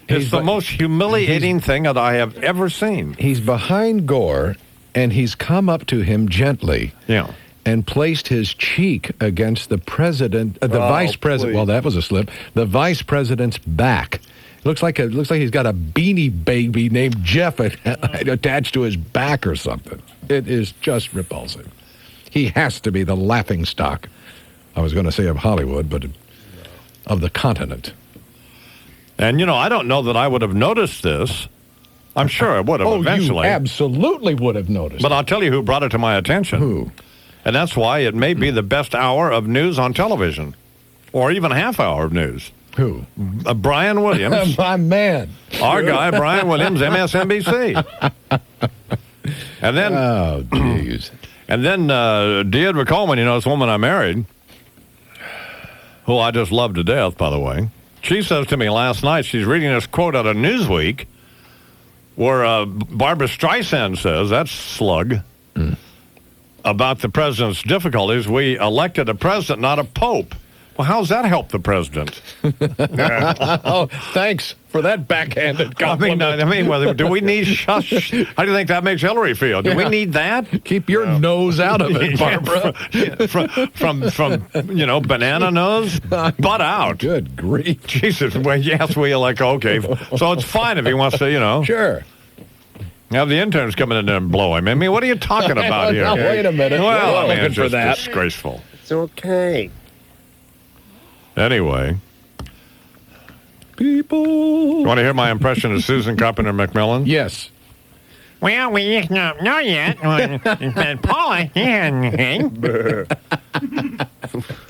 it's the most humiliating thing that I have ever seen. He's behind Gore, and he's come up to him gently. Yeah. And placed his cheek against the president, vice president. Please. Well, that was a slip. The vice president's back. It looks like he's got a Beanie Baby named Jeff attached to his back or something. It is just repulsive. He has to be the laughingstock. I was going to say of Hollywood, but of the continent. And I don't know that I would have noticed this. I'm sure I would have eventually. You absolutely would have noticed. But I'll tell you who brought it to my attention. Who? And that's why it may be the best hour of news on television, or even half hour of news. Who? Brian Williams. My man. Our guy, Brian Williams, MSNBC. And then, oh, jeez. And then Deidre Coleman, this woman I married, who I just love to death, by the way. She says to me last night, she's reading this quote out of Newsweek, where Barbara Streisand says, that's slug, about the president's difficulties. We elected a president, not a pope. Well, how's that help the president? Oh, thanks for that backhanded compliment. I mean, do we need shush? How do you think that makes Hillary feel? Do we need that? Keep your nose out of it, Barbara. from banana nose, butt out. Good grief. Jesus. Well, yes, we okay. So it's fine if he wants to, Sure. Have the interns come in there and blow him. I mean, what are you talking about here? Now, wait a minute. Well, I mean, looking it's for just that. disgraceful. It's okay. Anyway. People. You want to hear my impression of Susan Carpenter McMillan? Yes. Well, we don't know yet. But Paula,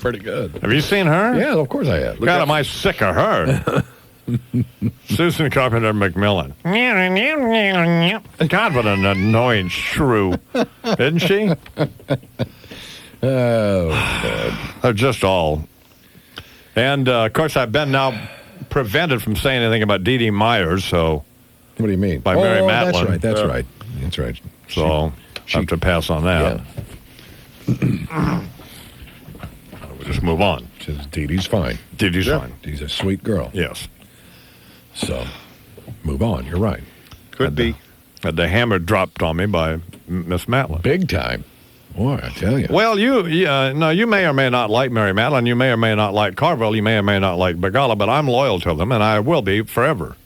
Pretty good. Have you seen her? Yeah, of course I have. God, am I sick of her? Susan Carpenter McMillan. God, what an annoying shrew. Isn't she? Oh, God. They're just all. And, of course, I've been now prevented from saying anything about Dee Dee Myers, so. What do you mean? By Mary Matlin. That's right. So, I have to pass on that. Yeah. We'll just move on. Says Dee Dee's fine. Dee Dee's fine. Dee's a sweet girl. Yes. So, move on. You're right. Could be. Had the hammer dropped on me by Miss Matlin. Big time. Boy, I tell you. Well, you may or may not like Mary Matlin. You may or may not like Carville. You may or may not like Begala, but I'm loyal to them, and I will be forever.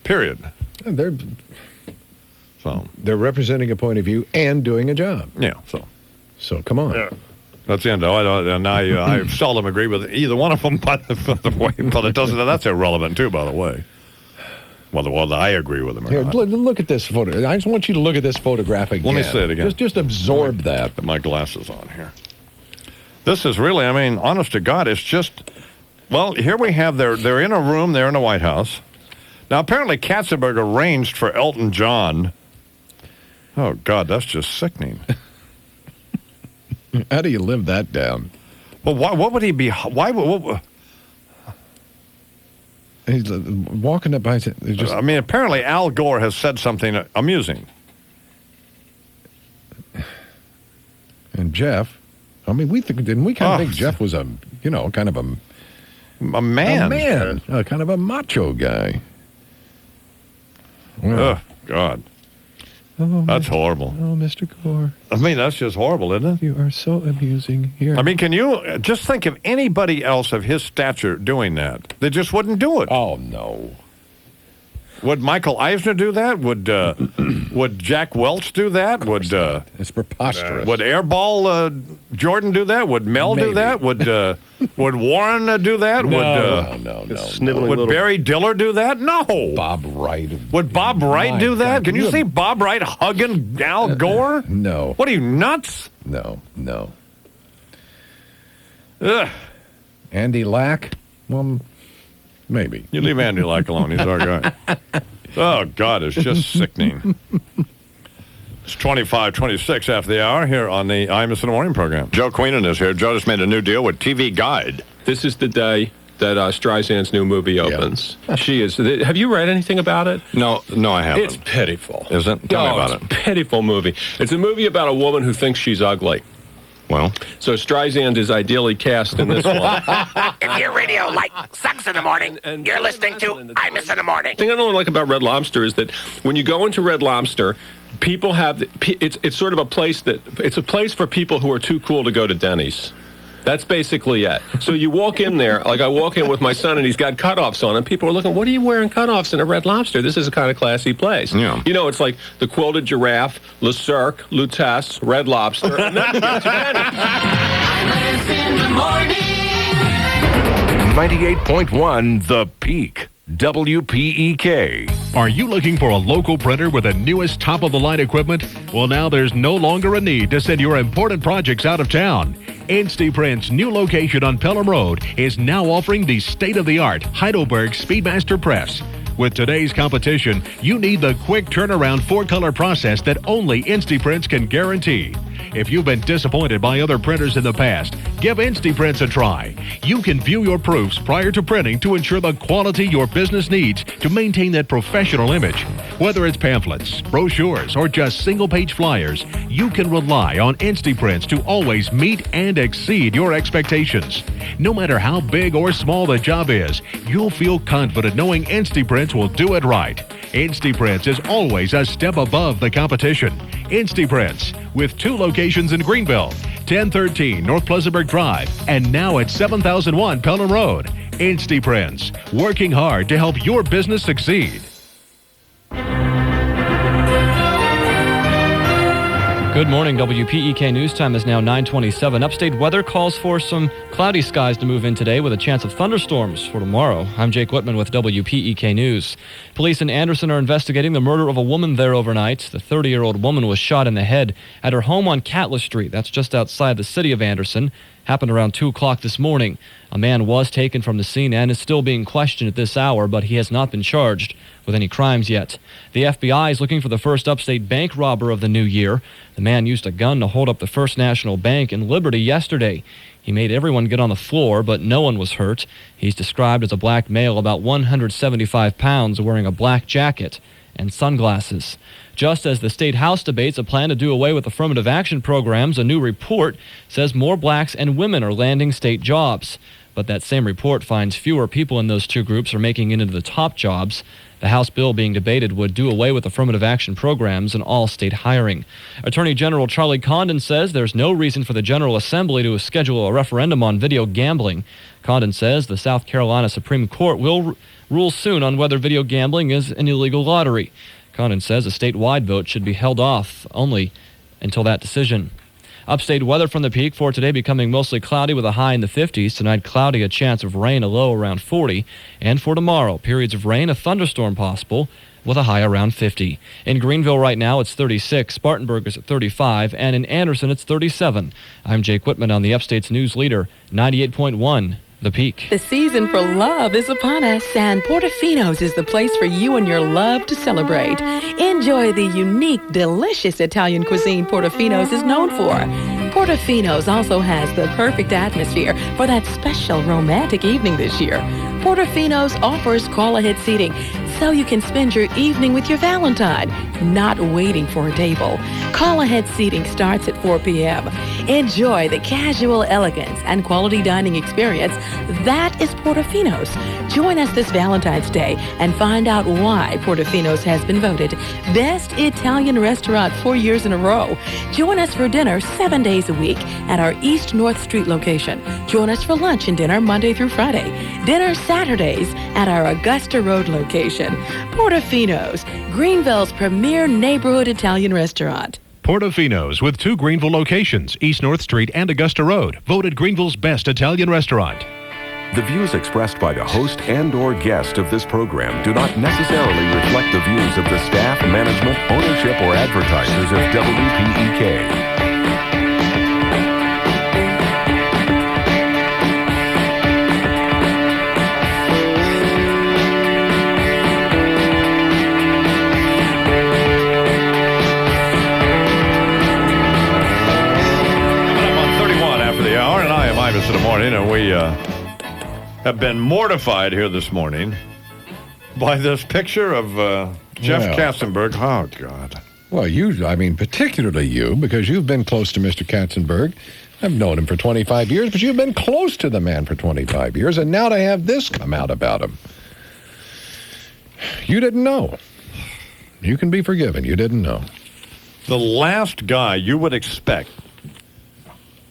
Period. They're representing a point of view and doing a job. Yeah. So come on. Yeah. That's the end. I seldom agree with either one of them, by the way. But it doesn't. That's irrelevant too, by the way. Whether I agree with them or Here, not. look at this photo. I just want you to look at this photograph again. Let me see it again. Just absorb that. Put my glasses on here. This is really, I mean, honest to God, it's just. Well, here we have they're in a room. They're in the White House. Now, apparently, Katzenberg arranged for Elton John. Oh, God, that's just sickening. How do you live that down? Well, what would he be? Why would... He's walking up by... I mean, apparently, Al Gore has said something amusing. And Jeff... I mean, didn't we kind of think Jeff was kind of a man. A man. Kind of a macho guy. Well, oh, God. That's horrible. Oh, Mr. Gore. I mean, that's just horrible, isn't it? You are so amusing here. I mean, can you just think of anybody else of his stature doing that? They just wouldn't do it. Oh, no. Would Michael Eisner do that? Would Jack Welch do that? It's preposterous. Would Airball Jordan do that? Would Mel do that? Would Warren do that? No. Would Barry Diller do that? No. Bob Wright. Would Bob Wright do that? Can you see Bob Wright hugging Al Gore? No. What are you, nuts? No. Ugh. Andy Lack? Well, maybe. You leave Andy Lack alone. He's our guy. Oh, God, it's just sickening. It's 25:26 after the hour here on the Imus in the Morning program. Joe Queenan is here. Joe just made a new deal with TV Guide. This is the day that Streisand's new movie opens. Yeah. She is. Have you read anything about it? No, I haven't. It's pitiful. Is it? Tell me about it. It's a pitiful movie. It's a movie about a woman who thinks she's ugly. Well, so Streisand is ideally cast in this one. If your radio sucks in the morning, you're listening to Imus in the Morning. The thing I don't like about Red Lobster is that when you go into Red Lobster, people have it's sort of a place it's a place for people who are too cool to go to Denny's. That's basically it. So you walk in there, like I walk in with my son, and he's got cutoffs on, and people are looking, what are you wearing cutoffs in a Red Lobster? This is a kind of classy place. Yeah. You know, it's like the Quilted Giraffe, Le Cirque, Lutece, Red Lobster, and then you get to Imus in the morning. 98.1 The Peak. WPEK. Are you looking for a local printer with the newest top-of-the-line equipment? Well, now there's no longer a need to send your important projects out of town. InstiPrint's new location on Pelham Road is now offering the state-of-the-art Heidelberg Speedmaster Press. With today's competition, you need the quick turnaround 4-color process that only InstiPrints can guarantee. If you've been disappointed by other printers in the past, give InstiPrints a try. You can view your proofs prior to printing to ensure the quality your business needs to maintain that professional image. Whether it's pamphlets, brochures, or just single-page flyers, you can rely on InstiPrints to always meet and exceed your expectations. No matter how big or small the job is, you'll feel confident knowing InstiPrints will do it right. InstiPrints is always a step above the competition. InstiPrints, with 2 locations in Greenville, 1013 North Pleasantburg Drive, and now at 7001 Pelham Road. InstiPrints, working hard to help your business succeed. Good morning. WPEK News time is now 9:27. Upstate weather calls for some cloudy skies to move in today with a chance of thunderstorms for tomorrow. I'm Jake Whitman with WPEK News. Police in Anderson are investigating the murder of a woman there overnight. The 30-year-old woman was shot in the head at her home on Catlett Street. That's just outside the city of Anderson. Happened around 2 o'clock this morning. A man was taken from the scene and is still being questioned at this hour, but he has not been charged with any crimes yet. The FBI is looking for the first upstate bank robber of the new year. The man used a gun to hold up the First National Bank in Liberty yesterday. He made everyone get on the floor, but no one was hurt. He's described as a black male about 175 pounds wearing a black jacket and sunglasses. Just as the State House debates a plan to do away with affirmative action programs, a new report says more blacks and women are landing state jobs. But that same report finds fewer people in those two groups are making it into the top jobs. The House bill being debated would do away with affirmative action programs and all state hiring. Attorney General Charlie Condon says there's no reason for the General Assembly to schedule a referendum on video gambling. Condon says the South Carolina Supreme Court will rule soon on whether video gambling is an illegal lottery. Condon says a statewide vote should be held off only until that decision. Upstate weather from the peak for today becoming mostly cloudy with a high in the 50s. Tonight, cloudy, a chance of rain, a low around 40. And for tomorrow, periods of rain, a thunderstorm possible with a high around 50. In Greenville right now, it's 36. Spartanburg is at 35. And in Anderson, it's 37. I'm Jake Whitman on the Upstate's News Leader, 98.1. The Peak. The season for love is upon us, and Portofino's is the place for you and your love to celebrate. Enjoy the unique, delicious Italian cuisine Portofino's is known for. Portofino's also has the perfect atmosphere for that special romantic evening this year. Portofino's offers call-ahead seating so you can spend your evening with your Valentine, not waiting for a table. Call-ahead seating starts at 4 p.m. Enjoy the casual elegance and quality dining experience that is Portofino's. Join us this Valentine's Day and find out why Portofino's has been voted Best Italian Restaurant 4 years in a row. Join us for dinner 7 days a week at our East North Street location. Join us for lunch and dinner Monday through Friday. Dinner Saturdays at our Augusta Road location. Portofino's, Greenville's premier neighborhood Italian restaurant. Portofino's with 2 Greenville locations, East North Street and Augusta Road, voted Greenville's best Italian restaurant. The views expressed by the host and/or guest of this program do not necessarily reflect the views of the staff, management, ownership, or advertisers of WPEK. In the morning, and we have been mortified here this morning by this picture of Jeff Katzenberg. Oh, God. Well, particularly you, because you've been close to Mr. Katzenberg. I've known him for 25 years, but you've been close to the man for 25 years, and now to have this come out about him. You didn't know. You can be forgiven. You didn't know. The last guy you would expect.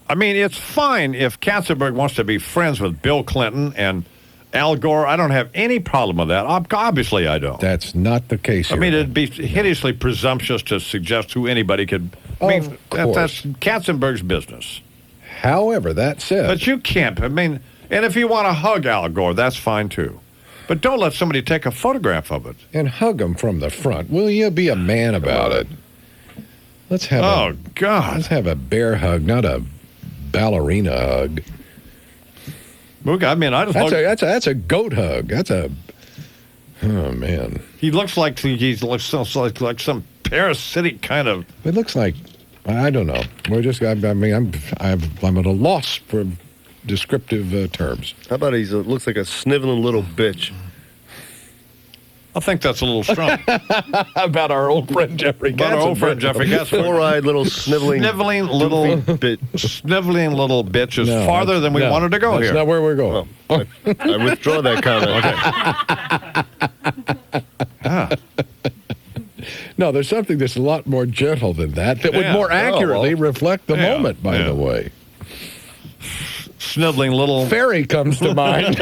I mean, it's fine if Katzenberg wants to be friends with Bill Clinton and Al Gore. I don't have any problem with that. Obviously, I don't. That's not the case here. I mean, it'd be hideously presumptuous to suggest who anybody could. That's Katzenberg's business. However, that said. But you can't. I mean, and if you want to hug Al Gore, that's fine, too. But don't let somebody take a photograph of it. And hug him from the front. Will you be a man about it? Let's have Let's have a bear hug, not a ballerina hug. I mean, that's a goat hug. Oh man. He looks like like some parasitic kind of. It looks like I don't know. I'm at a loss for descriptive terms. How about looks like a sniveling little bitch? I think that's a little strong. About our old friend Jeffrey. About our old friend Jeffrey. Four-eyed little sniveling little bitch is farther than we wanted to go here. That's not where we're going. Well, I withdraw that comment. No, there's something that's a lot more gentle than that would more accurately reflect the moment, by the way. sniveling little fairy comes to mind.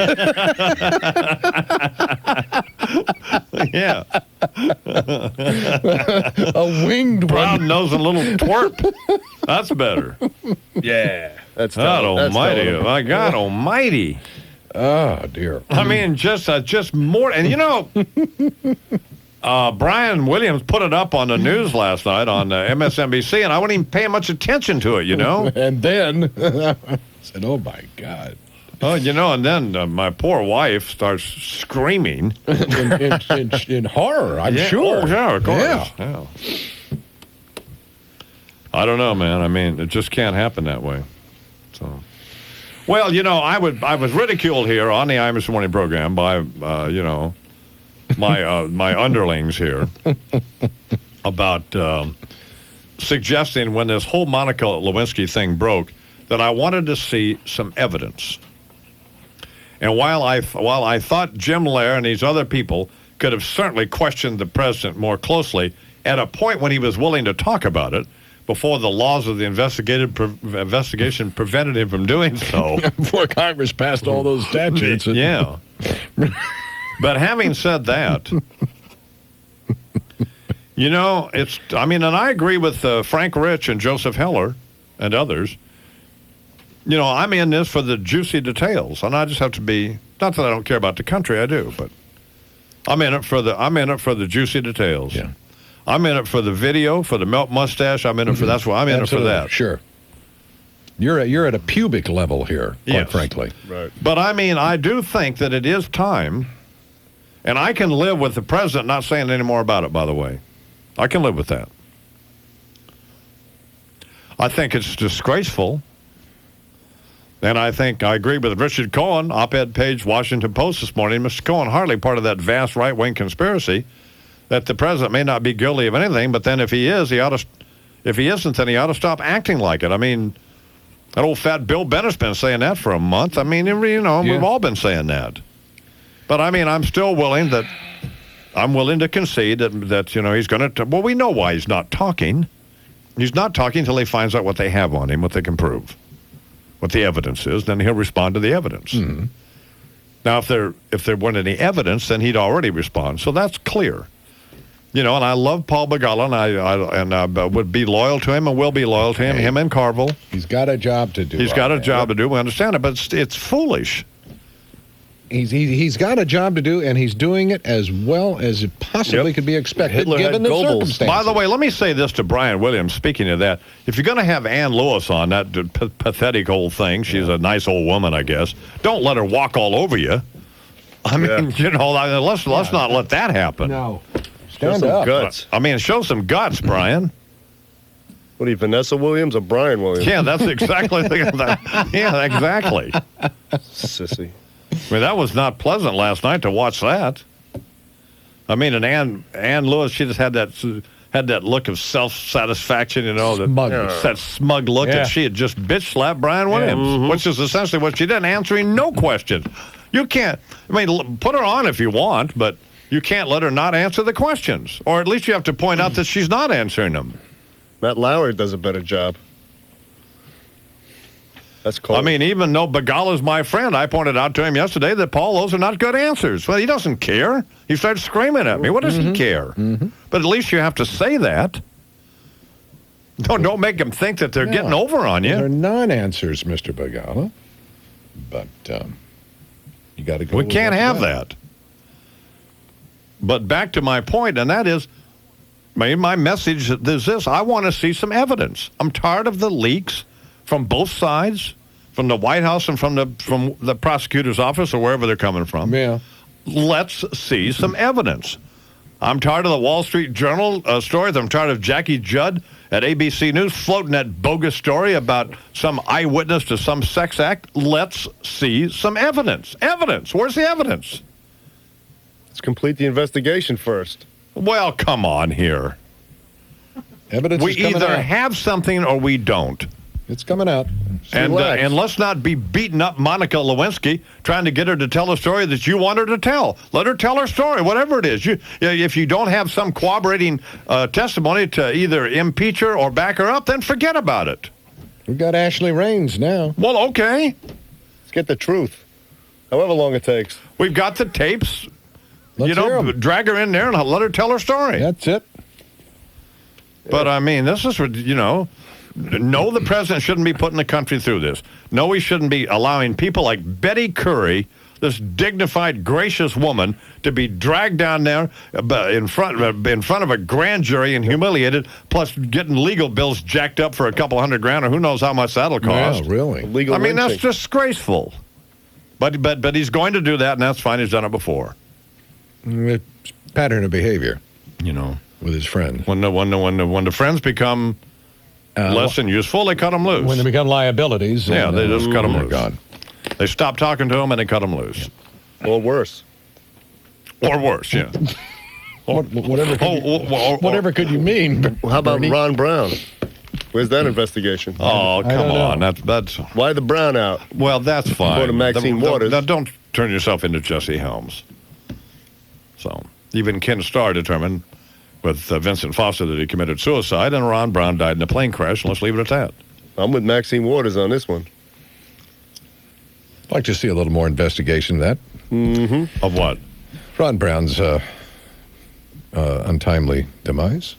Yeah. A winged brown-nosing little twerp. That's better. Yeah. That's God that's almighty. telling. My God almighty. Oh, dear. I mean, just more. And, you know, Brian Williams put it up on the news last night on MSNBC, and I wasn't even paying much attention to it, you know? And then I said, oh, my God. Oh, you know, and then my poor wife starts screaming. in horror, I'm Yeah. sure. Oh, yeah, of course. Yeah. I don't know, man. I mean, it just can't happen that way. So, well, you know, I was ridiculed here on the Imus Morning program by, you know, my underlings here about suggesting when this whole Monica Lewinsky thing broke that I wanted to see some evidence. And while I thought Jim Lair and these other people could have certainly questioned the president more closely at a point when he was willing to talk about it, before the laws of the investigation prevented him from doing so. Before Congress passed all those statutes. Yeah. But having said that, you know, and I agree with Frank Rich and Joseph Heller and others. You know, I'm in this for the juicy details, and I just have to be, not that I don't care about the country, I do, but I'm in it for the juicy details. Yeah. I'm in it for the video, for the melt mustache. I'm in it for that's what I'm in Absolutely. it for that. Sure. You're at a pubic level here, quite frankly. Right. But I mean, I do think that it is time, and I can live with the president not saying any more about it, by the way. I can live with that. I think it's disgraceful. And I think I agree with Richard Cohen, op-ed page, Washington Post this morning. Mr. Cohen, hardly part of that vast right-wing conspiracy that the president may not be guilty of anything, but then if he is, if he isn't, then he ought to stop acting like it. I mean, that old fat Bill Bennett's been saying that for a month. I mean, you know, we've all been saying that. But I mean, I'm still willing to concede that you know, he's going to, well, we know why he's not talking. He's not talking until he finds out what they have on him, what they can prove, what the evidence is, then he'll respond to the evidence. Mm-hmm. Now, if there weren't any evidence, then he'd already respond. So that's clear. You know, and I love Paul Begala, and I would be loyal to him and will be loyal to him, him and Carville. He's got a job to do. He's got a job to do. We understand it, but it's foolish. He's got a job to do, and he's doing it as well as it possibly could be expected, given the circumstances. By the way, let me say this to Brian Williams, speaking of that. If you're going to have Ann Lewis on, that pathetic old thing, she's a nice old woman, I guess, don't let her walk all over you. I mean, you know, let's not let that happen. No. Stand up. Guts. I mean, show some guts, Brian. What are you, Vanessa Williams or Brian Williams? Yeah, that's exactly yeah, exactly. Sissy. I mean, that was not pleasant last night to watch that. I mean, and Ann Lewis, she just had that look of self-satisfaction, you know, that smug look that she had just bitch-slapped Brian Williams, which is essentially what she did, answering no questions. You can't, I mean, put her on if you want, but you can't let her not answer the questions. Or at least you have to point out that she's not answering them. Matt Lauer does a better job. That's cold. I mean, even though Begala's my friend, I pointed out to him yesterday that, Paul, those are not good answers. Well, he doesn't care. He starts screaming at me. What does he care? But at least you have to say that. Don't make him think that they're getting over on you. They're non-answers, Mr. Begala. But you got to go. We can't have that. But back to my point, and that is, my message is this. I want to see some evidence. I'm tired of the leaks from both sides, from the White House and from the prosecutor's office or wherever they're coming from. Yeah. Let's see some evidence. I'm tired of the Wall Street Journal stories. I'm tired of Jackie Judd at ABC News floating that bogus story about some eyewitness to some sex act. Let's see some evidence. Evidence. Where's the evidence? Let's complete the investigation first. Well, come on here. Evidence We is coming either out. have something or we don't. It's coming out. And let's not be beating up Monica Lewinsky trying to get her to tell a story that you want her to tell. Let her tell her story, whatever it is. If you don't have some corroborating testimony to either impeach her or back her up, then forget about it. We've got Ashley Raines now. Well, okay. Let's get the truth. However long it takes. We've got the tapes. Let's hear 'em. Drag her in there and let her tell her story. That's it. But, I mean, this is, no, the president shouldn't be putting the country through this. No, he shouldn't be allowing people like Betty Curry, this dignified, gracious woman, to be dragged down there in front of a grand jury and humiliated, plus getting legal bills jacked up for a couple $100,000 or who knows how much that'll cost. Yeah, really. Legal I mean, that's lynching. disgraceful. But he's going to do that, and that's fine. He's done it before. It's pattern of behavior. With his friends. When the friends become less than useful, they cut them loose. When they become liabilities. Yeah, they just cut them my loose. God. They stop talking to him and they cut him loose. Or worse. Or worse, yeah. Whatever could you mean? How about Bernie? Ron Brown? Where's that investigation? Oh, come on. That's Why the Brown out? well, that's fine. Go to Maxine Waters. Don't turn yourself into Jesse Helms. So, even Ken Starr determined with Vincent Foster that he committed suicide, and Ron Brown died in a plane crash, and let's leave it at that. I'm with Maxine Waters on this one. I'd like to see a little more investigation of that. Mm-hmm. Of what? Ron Brown's untimely demise.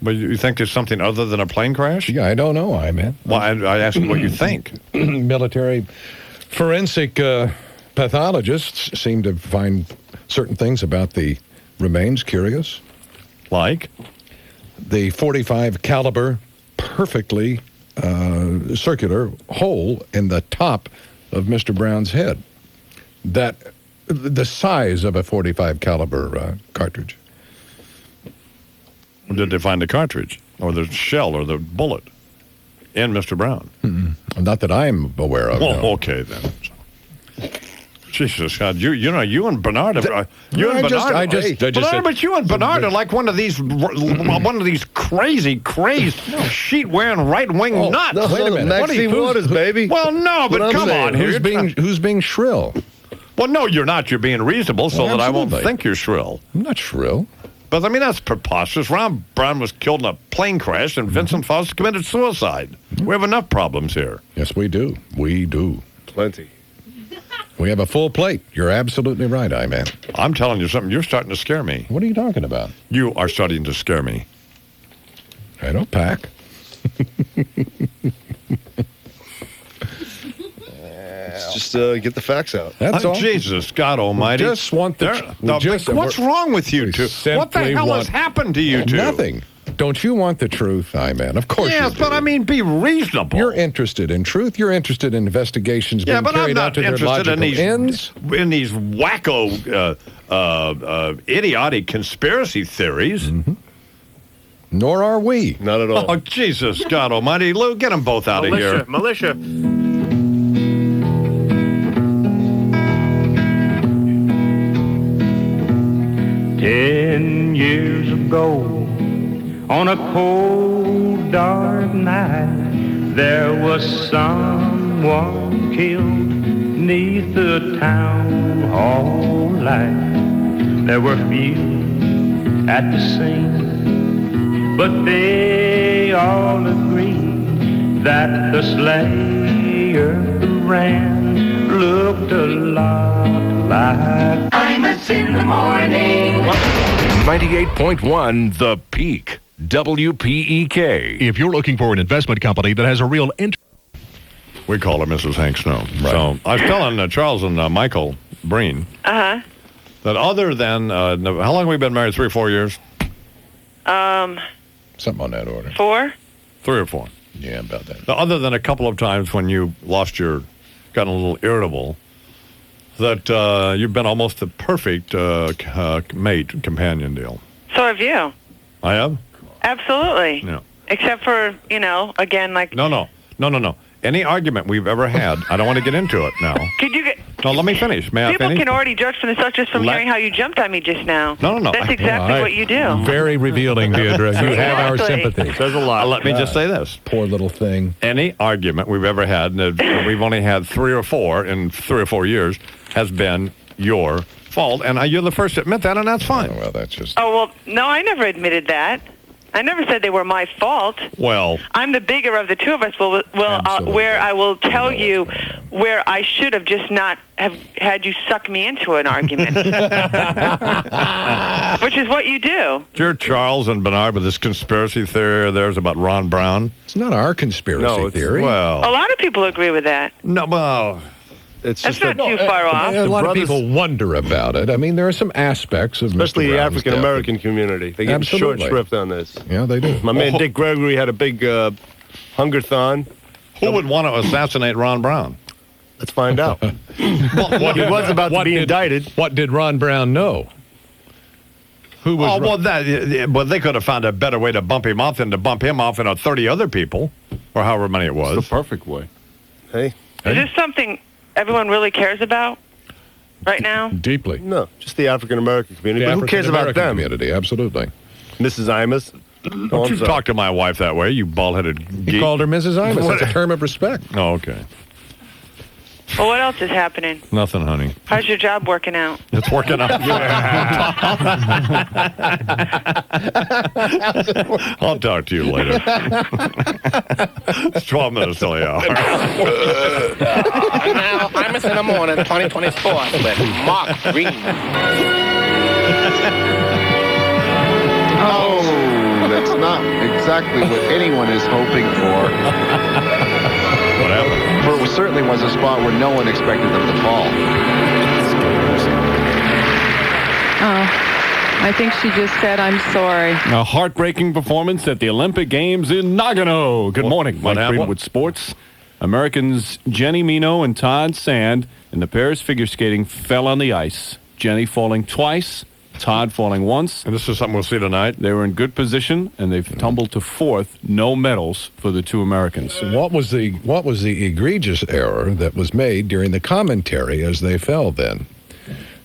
But you think there's something other than a plane crash? Yeah, I don't know. Well, I asked you what you think. Military forensic pathologists seem to find certain things about the remains curious. Like? The .45 caliber, perfectly circular hole in the top of Mr. Brown's head. That the size of a .45 caliber cartridge. Did they find the cartridge or the shell or the bullet in Mr. Brown? Not that I'm aware of. Well, no. okay then. Jesus God, you and Bernard, but you and Bernard are like one of these crazy sheet wearing right wing nuts. No, wait a minute. Maxine Waters, baby. Well, no, but come on here. Who's being shrill? Well, no, you're not. You're being reasonable so that I won't absolutely. think you're shrill. I'm not shrill. But I mean, that's preposterous. Ron Brown was killed in a plane crash, and Vincent Foster committed suicide. We have enough problems here. Yes, we do. We do. Plenty. We have a full plate. You're absolutely right, I-Man. I'm telling you something. You're starting to scare me. What are you talking about? You are starting to scare me. I don't pack. Just get the facts out. That's all. Jesus God Almighty! We just want what's wrong with you two? What the hell has happened to you two? Nothing. Don't you want the truth, I-Man? Of course Yes, you do. but I mean, be reasonable. You're interested in truth. You're interested in investigations being but I'm carried out not to their interested logical in ends. wacko, idiotic conspiracy theories. Mm-hmm. Nor are we. Not at all. Oh, Jesus God Almighty! Lou, get them both out of here. Militia. 10 years ago, on a cold, dark night, there was someone killed neath the town hall light. There were few at the scene, but they all agreed that the slayer who ran looked a lot like Imus in the morning. 98.1 The Peak. WPEK. If you're looking for an investment company that has a real interest. We call her Mrs. Hank Snow. Right. So I was telling Charles and Michael Breen that other than, how long have we been married? 3 or 4 years? Something on that order. 4? 3 or 4. Yeah, about that. Now, other than a couple of times when you got a little irritable, that you've been almost the perfect mate, companion deal. So have you. I have? Absolutely. No. Except for, again, like... No. Any argument we've ever had, I don't want to get into it now. Could you get... No, let me finish. May I People finish? can already judge from this just from hearing how you jumped on me just now. No. That's exactly what you do. Very revealing, Deirdre. You have our sympathy. Says a lot. Let me just say this. Poor little thing. Any argument we've ever had, and we've only had 3 or 4 in 3 or 4 years, has been your fault. And you're the first to admit that, and that's fine. Well, that's just... Oh, well, no, I never admitted that. I never said they were my fault. Well... I'm the bigger of the two of us, where I will tell you where I should have just not have had you suck me into an argument. Which is what you do. Dear Charles and Bernard, with this conspiracy theory of theirs about Ron Brown. It's not our conspiracy theory. Well, A lot of people agree with that. no, well, It's That's just not too far off. A lot of people wonder about it. I mean, there are some aspects of especially Mr. the Brown's African American community. They get short Absolutely. shrift on this. Yeah, they do. My man Dick Gregory had a big hungerthon. who would want to assassinate Ron Brown? Let's find out. Well, he was about to be indicted. What did Ron Brown know? Who was? Well, they could have found a better way to bump him off than to bump him off and 30 other people, or however many it was. It's the perfect way. Hey. Is this something everyone really cares about right now? Deeply. No, just the African American community. But who cares about them? Community, absolutely. Mrs. Imus. Don't you talk to my wife that way, you bald-headed geek. He called her Mrs. Imus. That's a term of respect. Oh, okay. Well, what else is happening? Nothing, honey. How's your job working out? It's working out. I'll talk to you later. It's 12 minutes till the hour. Now, Imus in the Morning 2020 Sports with Mark Green. Oh, that's not exactly what anyone is hoping for. What happened? For it certainly was a spot where no one expected them to fall. I think she just said, I'm sorry. A heartbreaking performance at the Olympic Games in Nagano. Good morning, Mike Greenwood Sports. Americans Jenny Mino and Todd Sand in the pairs figure skating fell on the ice. Jenny falling twice, Todd falling once. And this is something we'll see tonight. They were in good position, and they've tumbled to fourth. No medals for the two Americans. What was the egregious error that was made during the commentary as they fell then?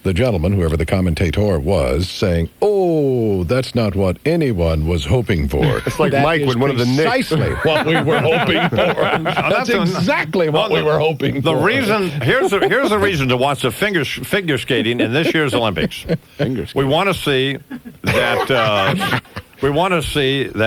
The gentleman, whoever the commentator was, saying, "Oh, that's not what anyone was hoping for." It's like that Mike is with one of the Knicks. precisely what we were hoping for. That's exactly what we were hoping for. The reason here's the reason to watch the figure skating in this year's Olympics. We want to see that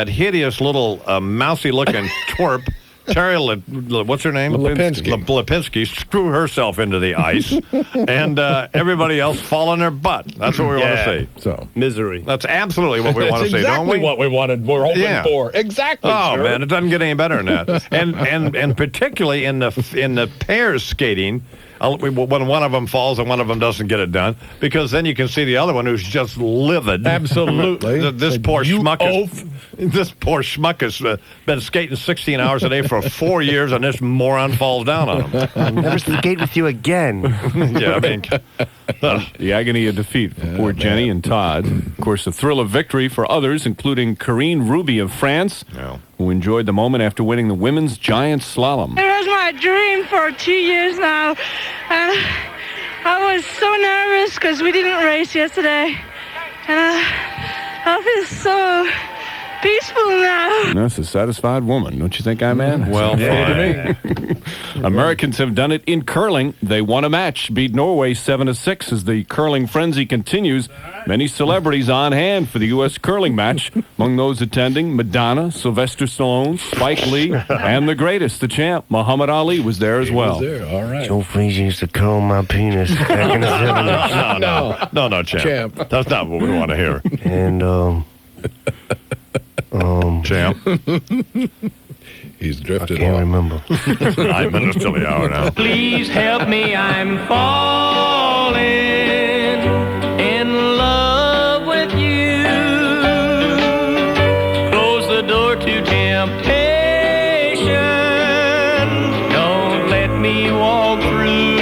hideous little mousy-looking twerp. Terry, what's her name? Lipinski screw herself into the ice, and everybody else fall on their butt. That's what we want to see. So misery. That's absolutely what we want to see, exactly don't we? what we wanted. We're hoping for. Exactly. Oh sir. man, it doesn't get any better than that. and particularly in the pairs skating. When one of them falls and one of them doesn't get it done, because then you can see the other one who's just livid. Absolutely. This poor schmuck has been skating 16 hours a day for 4 years, and this moron falls down on him. I'll never skate with you again. Yeah, I mean, the agony of defeat for poor Jenny and Todd. Of course, the thrill of victory for others, including Corinne Ruby of France, who enjoyed the moment after winning the women's giant slalom. It was my dream for 2 years now, and I was so nervous because we didn't race yesterday, and I feel so peaceful now. That's a satisfied woman, don't you think, man? Well, Americans have done it in curling. They won a match, beat Norway 7-6 as the curling frenzy continues. Many celebrities on hand for the U.S. curling match. Among those attending, Madonna, Sylvester Stallone, Spike Lee, and the greatest, the champ, Muhammad Ali, was there as well. All right. Joe Frazier used to curl my penis back in the 70s. No, champ. That's not what we want to hear. And, champ. He's drifted I can't remember. 9 minutes till the hour now. Please help me, I'm falling in love with you. Close the door to temptation. Don't let me walk through.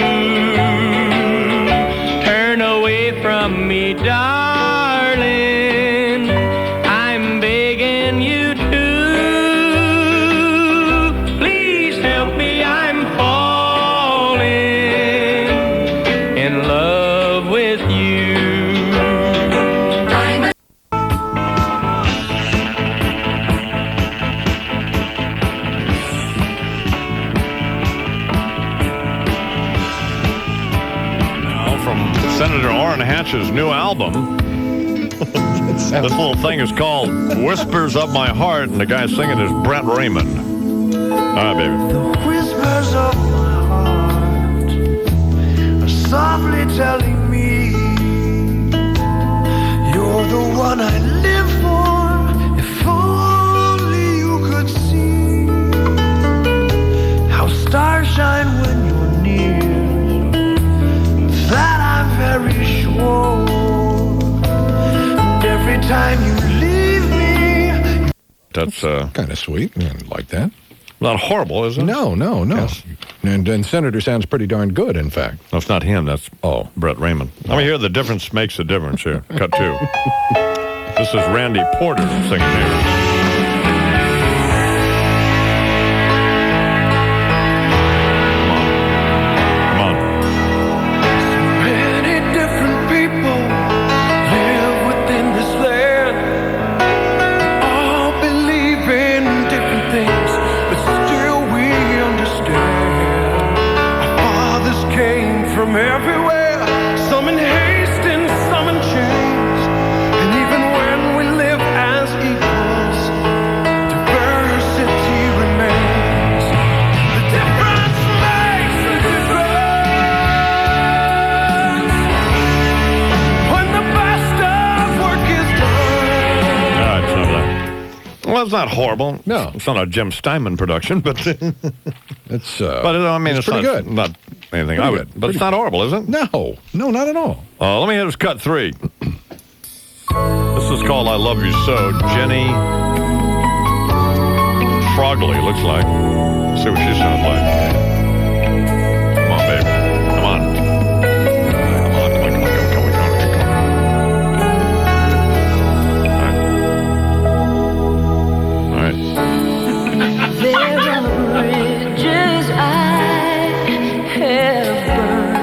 Turn away from me, darling. I'm begging you to. Please help me, I'm falling in love with you. Now, from Senator Orrin Hatch's new album. This little thing is called Whispers of My Heart, and the guy singing is Brent Raymond. All right, baby. Whispers of my heart stars shine when you're near. That I'm very sure. And every time you leave me. That's kind of sweet. I like that. Not horrible, is it? No. Yes. And Senator sounds pretty darn good, in fact. No, it's not him. That's Brett Raymond. Let me hear the difference makes a difference here. Cut 2. This is Randy Porter singing here. Many different people live within this land. All believe in different things, but still we understand. Our fathers came from everywhere, some in haste and some in chains. And even when we live as equals, diversity remains. The difference makes a difference. When the best of work is done. All right, so that. Well, it's not horrible. No. It's not a Jim Steinman production, but it's. But I mean, it's pretty not, good. Not anything Pretty I would. good. But Pretty it's not horrible, is it? No, not at all. Let me hear this cut 3. This is called "I Love You So." Jenny Frogley looks like. Let's see what she sounds like. Come on, baby. Come on. All right. There are bridges I have burned,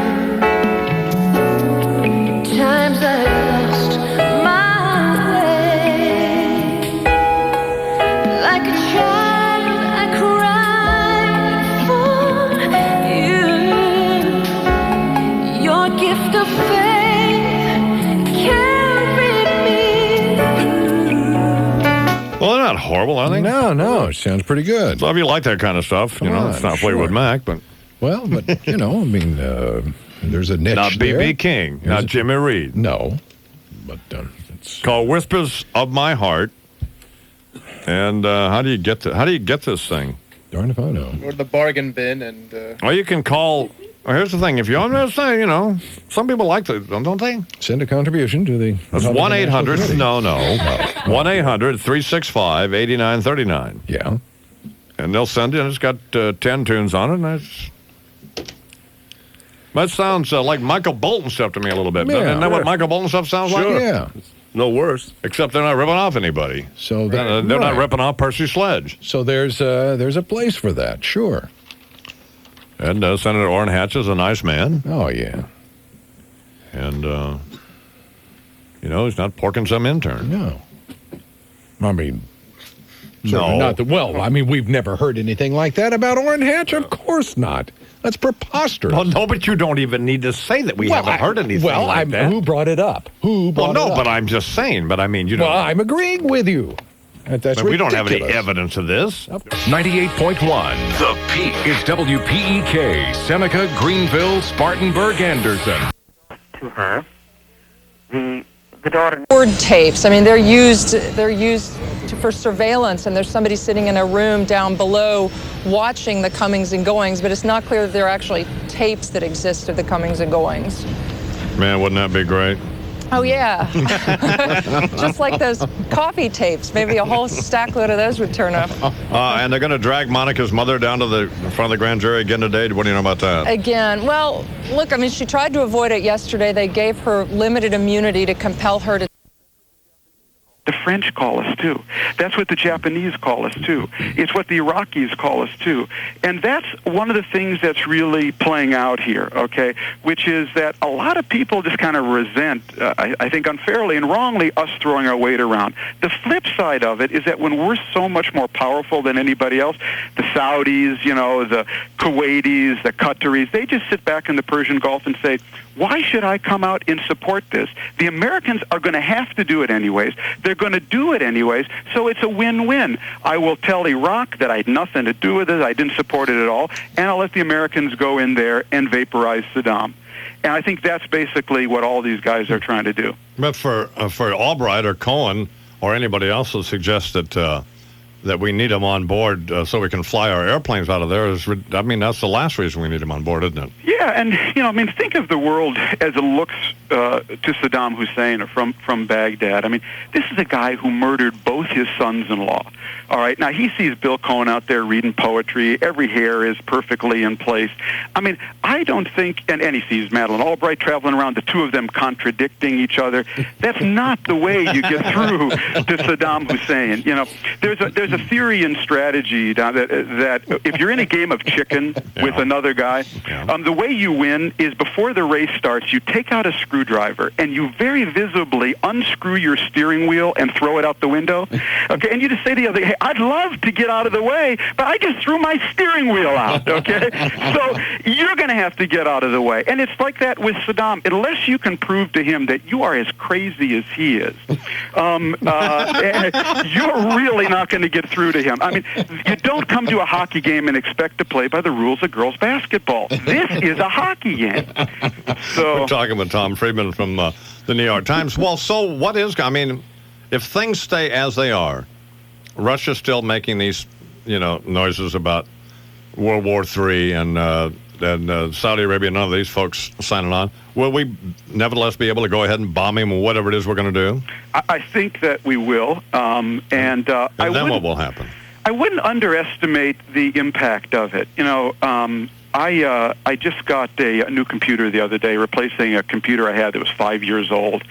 times I lost my way. Like a child, I cried for you. Your gift of faith carried me through. Well, they're not horrible, are they? No, it sounds pretty good. So if you like that kind of stuff, you know, it's not Fleetwood Mac, but Well, but, you know, I mean, there's a niche not there. B.B. King, not Jimmy Reed. No, but it's called "Whispers of My Heart." And how do you get this thing? Darn if I know. Or the bargain bin and. Well, you can call. Well, here's the thing: if I'm just saying, you know, some people like to, don't they? Send a contribution to the. That's 1-800. No. 1-800-365-8939. Yeah. And they'll send you, and it's got 10 tunes on it, and that sounds like Michael Bolton stuff to me a little bit. Yeah, Isn't that what Michael Bolton stuff sounds like? Sure. Yeah. No worse. Except they're not ripping off anybody. So they're not ripping off Percy Sledge. So there's a place for that, sure. And Senator Orrin Hatch is a nice man. Oh, yeah. And, you know, he's not porking some intern. No. I mean, no. Not the, well, I mean, we've never heard anything like that about Orrin Hatch. Of course not. That's preposterous. Well, no, but you don't even need to say that we haven't heard anything like that. Who brought it up? Who brought it up? But I'm just saying. But I mean, you know. Well, I'm agreeing with you. That's we don't have any ridiculous. evidence of this. 98.1. The Peak is WPEK. Seneca, Greenville, Spartanburg, Anderson. To her, the daughter. Board tapes. I mean, they're used for surveillance, and there's somebody sitting in a room down below watching the comings and goings, but it's not clear that there are actually tapes that exist of the comings and goings. Man, wouldn't that be great? Oh, yeah. Just like those coffee tapes. Maybe a whole stack load of those would turn up. And they're going to drag Monica's mother down to the front of the grand jury again today. What do you know about that? Again, well, look, I mean, she tried to avoid it yesterday. They gave her limited immunity to compel her to. The French call us, too. That's what the Japanese call us, too. It's what the Iraqis call us, too. And that's one of the things that's really playing out here, okay, which is that a lot of people just kind of resent, I think unfairly and wrongly, us throwing our weight around. The flip side of it is that when we're so much more powerful than anybody else, the Saudis, you know, the Kuwaitis, the Qataris, they just sit back in the Persian Gulf and say, why should I come out and support this? The Americans are going to have to do it anyways. They're going to do it anyways, so it's a win-win. I will tell Iraq that I had nothing to do with it, I didn't support it at all, and I'll let the Americans go in there and vaporize Saddam. And I think that's basically what all these guys are trying to do. But for Albright or Cohen or anybody else who suggests that that we need them on board so we can fly our airplanes out of there that's the last reason we need them on board, isn't it? Yeah, and think of the world as it looks to Saddam Hussein from Baghdad. I mean, this is a guy who murdered both his sons-in-law. All right, now he sees Bill Cohen out there reading poetry. Every hair is perfectly in place. I mean, I don't think, and he sees Madeleine Albright traveling around, the two of them contradicting each other. That's not the way you get through to Saddam Hussein. There's a theory and strategy that if you're in a game of chicken with another guy, the way you win is before the race starts, you take out a screwdriver and you very visibly unscrew your steering wheel and throw it out the window. Okay, and you just say to the other, hey, I'd love to get out of the way, but I just threw my steering wheel out, okay? So you're going to have to get out of the way. And it's like that with Saddam. Unless you can prove to him that you are as crazy as he is, you're really not going to get through to him. I mean, you don't come to a hockey game and expect to play by the rules of girls basketball. This is a hockey game. So we're talking with Tom Friedman from the New York Times. Well, so what is, if things stay as they are, Russia's still making these, noises about World War III and Saudi Arabia, none of these folks signing on. Will we nevertheless be able to go ahead and bomb him or whatever it is we're going to do? I think that we will. And then what will happen? I wouldn't underestimate the impact of it. I just got a new computer the other day, replacing a computer I had that was 5 years old.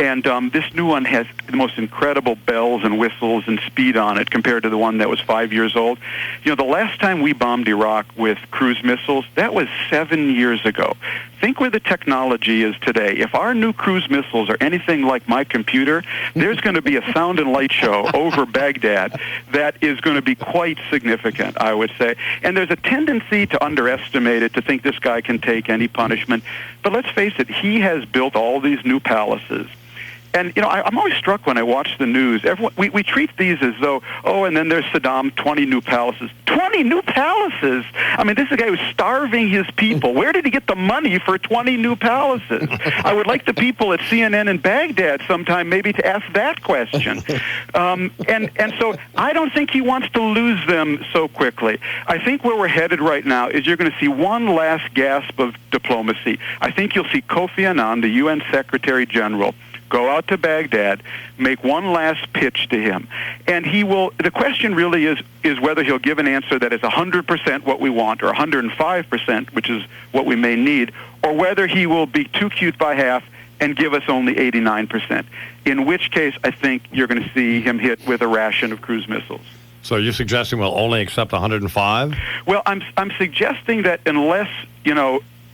And this new one has the most incredible bells and whistles and speed on it compared to the one that was 5 years old. The last time we bombed Iraq with cruise missiles, that was 7 years ago. Think where the technology is today. If our new cruise missiles are anything like my computer, there's going to be a sound and light show over Baghdad that is going to be quite significant, I would say. And there's a tendency to underestimate it, to think this guy can take any punishment. But let's face it, he has built all these new palaces. And, I'm always struck when I watch the news. We treat these as though, and then there's Saddam, 20 new palaces. 20 new palaces? I mean, this is a guy who's starving his people. Where did he get the money for 20 new palaces? I would like the people at CNN in Baghdad sometime maybe to ask that question. And so I don't think he wants to lose them so quickly. I think where we're headed right now is you're going to see one last gasp of diplomacy. I think you'll see Kofi Annan, the UN Secretary General, go out to Baghdad, make one last pitch to him. And he will, the question really is whether he'll give an answer that is 100% what we want, or 105%, which is what we may need, or whether he will be too cute by half and give us only 89%. In which case, I think you're going to see him hit with a ration of cruise missiles. So you're suggesting we'll only accept 105? Well, I'm suggesting that unless,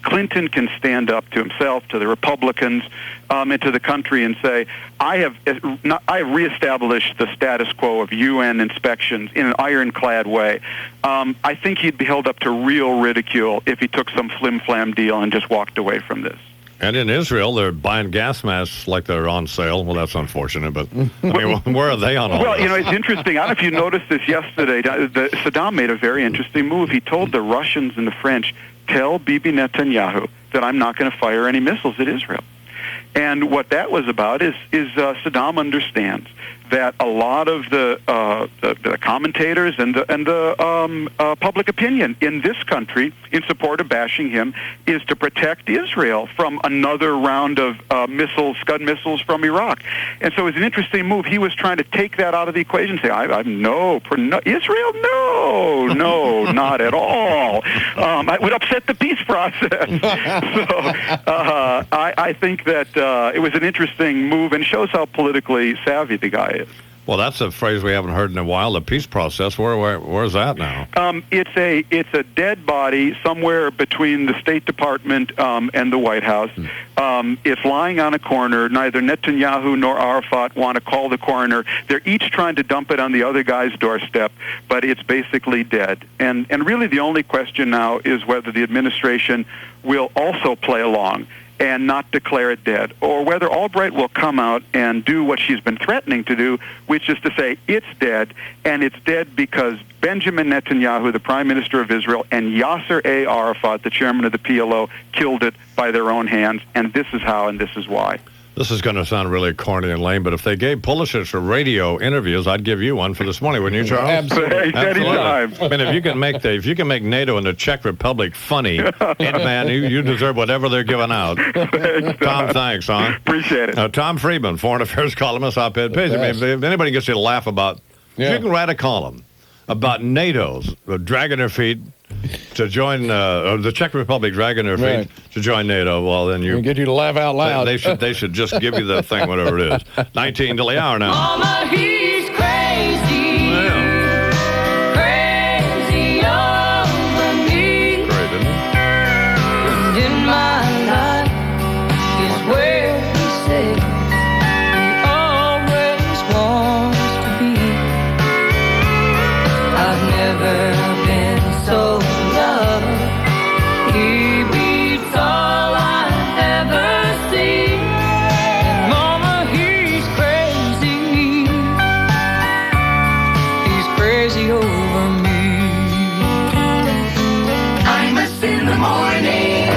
Clinton can stand up to himself, to the Republicans, and to the country and say, I have reestablished the status quo of UN inspections in an ironclad way. I think he'd be held up to real ridicule if he took some flim-flam deal and just walked away from this. And in Israel, they're buying gas masks like they're on sale. Well, that's unfortunate, but where are they on all this? It's interesting. I don't know if you noticed this yesterday. Saddam made a very interesting move. He told the Russians and the French, tell Bibi Netanyahu that I'm not going to fire any missiles at Israel. And what that was about is Saddam understands that a lot of the commentators and the public opinion in this country in support of bashing him is to protect Israel from another round of Scud missiles from Iraq. And so it was an interesting move. He was trying to take that out of the equation, say, no, Israel? No, not at all. It would upset the peace process. So I think that it was an interesting move and shows how politically savvy the guy is. Well, that's a phrase we haven't heard in a while, the peace process. Where's that now? It's a dead body somewhere between the State Department and the White House. It's lying on a corner. Neither Netanyahu nor Arafat want to call the coroner. They're each trying to dump it on the other guy's doorstep, but it's basically dead. And really the only question now is whether the administration will also play along and not declare it dead, or whether Albright will come out and do what she's been threatening to do, which is to say it's dead, and it's dead because Benjamin Netanyahu, the Prime Minister of Israel, and Yasser A. Arafat, the chairman of the PLO, killed it by their own hands, and this is how and this is why. This is going to sound really corny and lame, but if they gave Pulisic for radio interviews, I'd give you one for this morning, wouldn't you, Charles? Absolutely. Anytime. I mean, if you can make NATO and the Czech Republic funny, man, you deserve whatever they're giving out. Tom, thanks, huh? Appreciate it. Tom Friedman, foreign affairs columnist, op-ed page. I mean, if anybody gets you to laugh about, if you can write a column about NATO's dragging their feet to join the Czech Republic dragging their feet to join NATO, well, then you get you to laugh out loud. They should just give you the thing, whatever it is. 19 till the hour now. Mama, he's crazy. Crazy over me. Great, isn't it? And in my life is where he says he always wants to be. I've never been so loved. He beats all I ever see. And mama, he's crazy. He's crazy over me. Imus in the morning.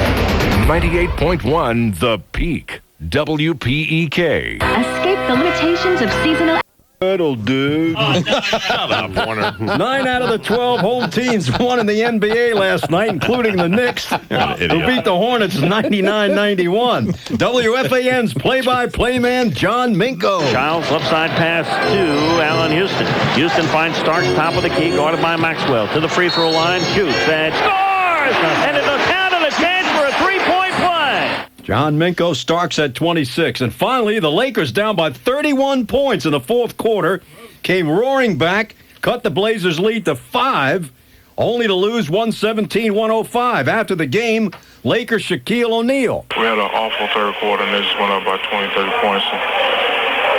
98.1 The Peak. WPEK. Escape the limitations of seasonal. That'll do. Shut up, Warner. 9 out of the 12 home teams won in the NBA last night, including the Knicks, who beat the Hornets 99-91. WFAN's play-by-play man, John Minko. Childs, left side pass to Allen Houston. Houston finds Starks, top of the key, guarded by Maxwell. To the free throw line, shoots, and scores! And it's a count and a chance for a three-point play. John Minko, Starks at 26. And finally, the Lakers down by 31 points in the fourth quarter, came roaring back, cut the Blazers' lead to 5, only to lose 117-105. After the game, Lakers Shaquille O'Neal. We had an awful third quarter, and they just went up by 20, 30 points.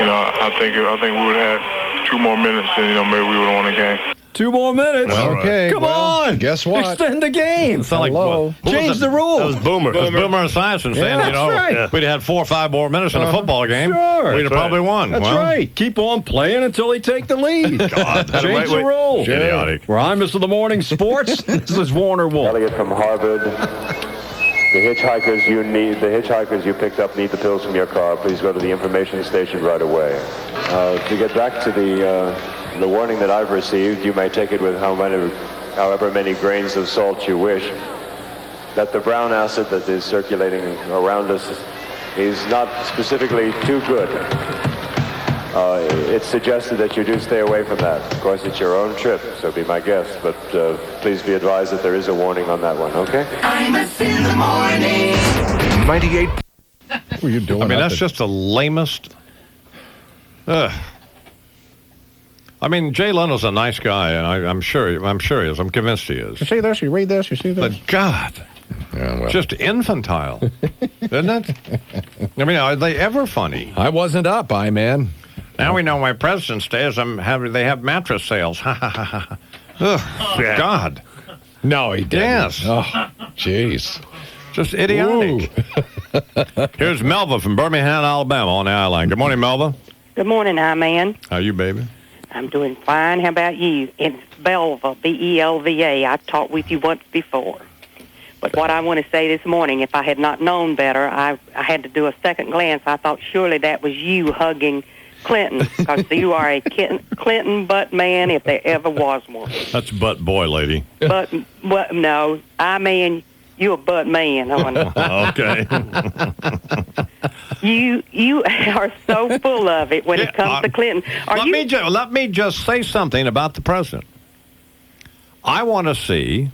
And, I think we would have had 2 more minutes, and maybe we would have won the game. 2 more minutes. Okay. Come on. Guess what? Extend the game. Hello. Change the rules. That was Boomer. It was Boomer and Esiason saying, right. we'd had 4 or 5 more minutes in a football game. Sure. We'd have probably won. That's right. Keep on playing until they take the lead. God, Change the rules. Idiotic. We're Imus of the Morning Sports. This is Warner Wolf. Elliot from Harvard. The hitchhikers you picked up need the pills from your car. Please go to the information station right away. To get back to the warning that I've received, you may take it with however many grains of salt you wish, that the brown acid that is circulating around us is not specifically too good. It's suggested that you do stay away from that. Of course, it's your own trip, so be my guest, but please be advised that there is a warning on that one, okay? Imus in the morning. 98. What are you doing? I mean, that's just the lamest. I mean, Jay Leno's a nice guy, and I'm sure he is. I'm convinced he is. You see this? You read this? You see this? But God, just infantile, isn't it? I mean, are they ever funny? I wasn't up, man. Now we know why President's Day is they have mattress sales. Ha ha ha ha. God. No, he didn't. Yes. Oh, jeez. Just idiotic. Here's Melva from Birmingham, Alabama on the island. Good morning, Melva. Good morning, man. How you, baby? I'm doing fine. How about you? It's Belva, B-E-L-V-A. I've talked with you once before. But what I want to say this morning, if I had not known better, I had to do a second glance. I thought surely that was you hugging Clinton, because you are a Clinton butt man if there ever was one. That's butt boy, lady. But no, I mean, you're a butt man. Okay. You are so full of it when it comes to Clinton. Let me just say something about the president. I want to see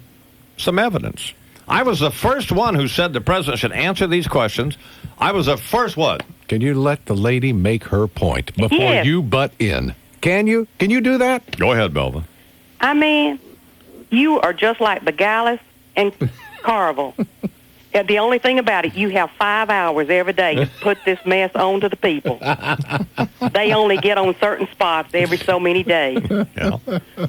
some evidence. I was the first one who said the president should answer these questions. I was the first one. Can you let the lady make her point before you butt in? Can you? Can you do that? Go ahead, Belva. I mean, you are just like Begales and Carville. The only thing about it, you have 5 hours every day to put this mess on to the people. They only get on certain spots every so many days. Yeah.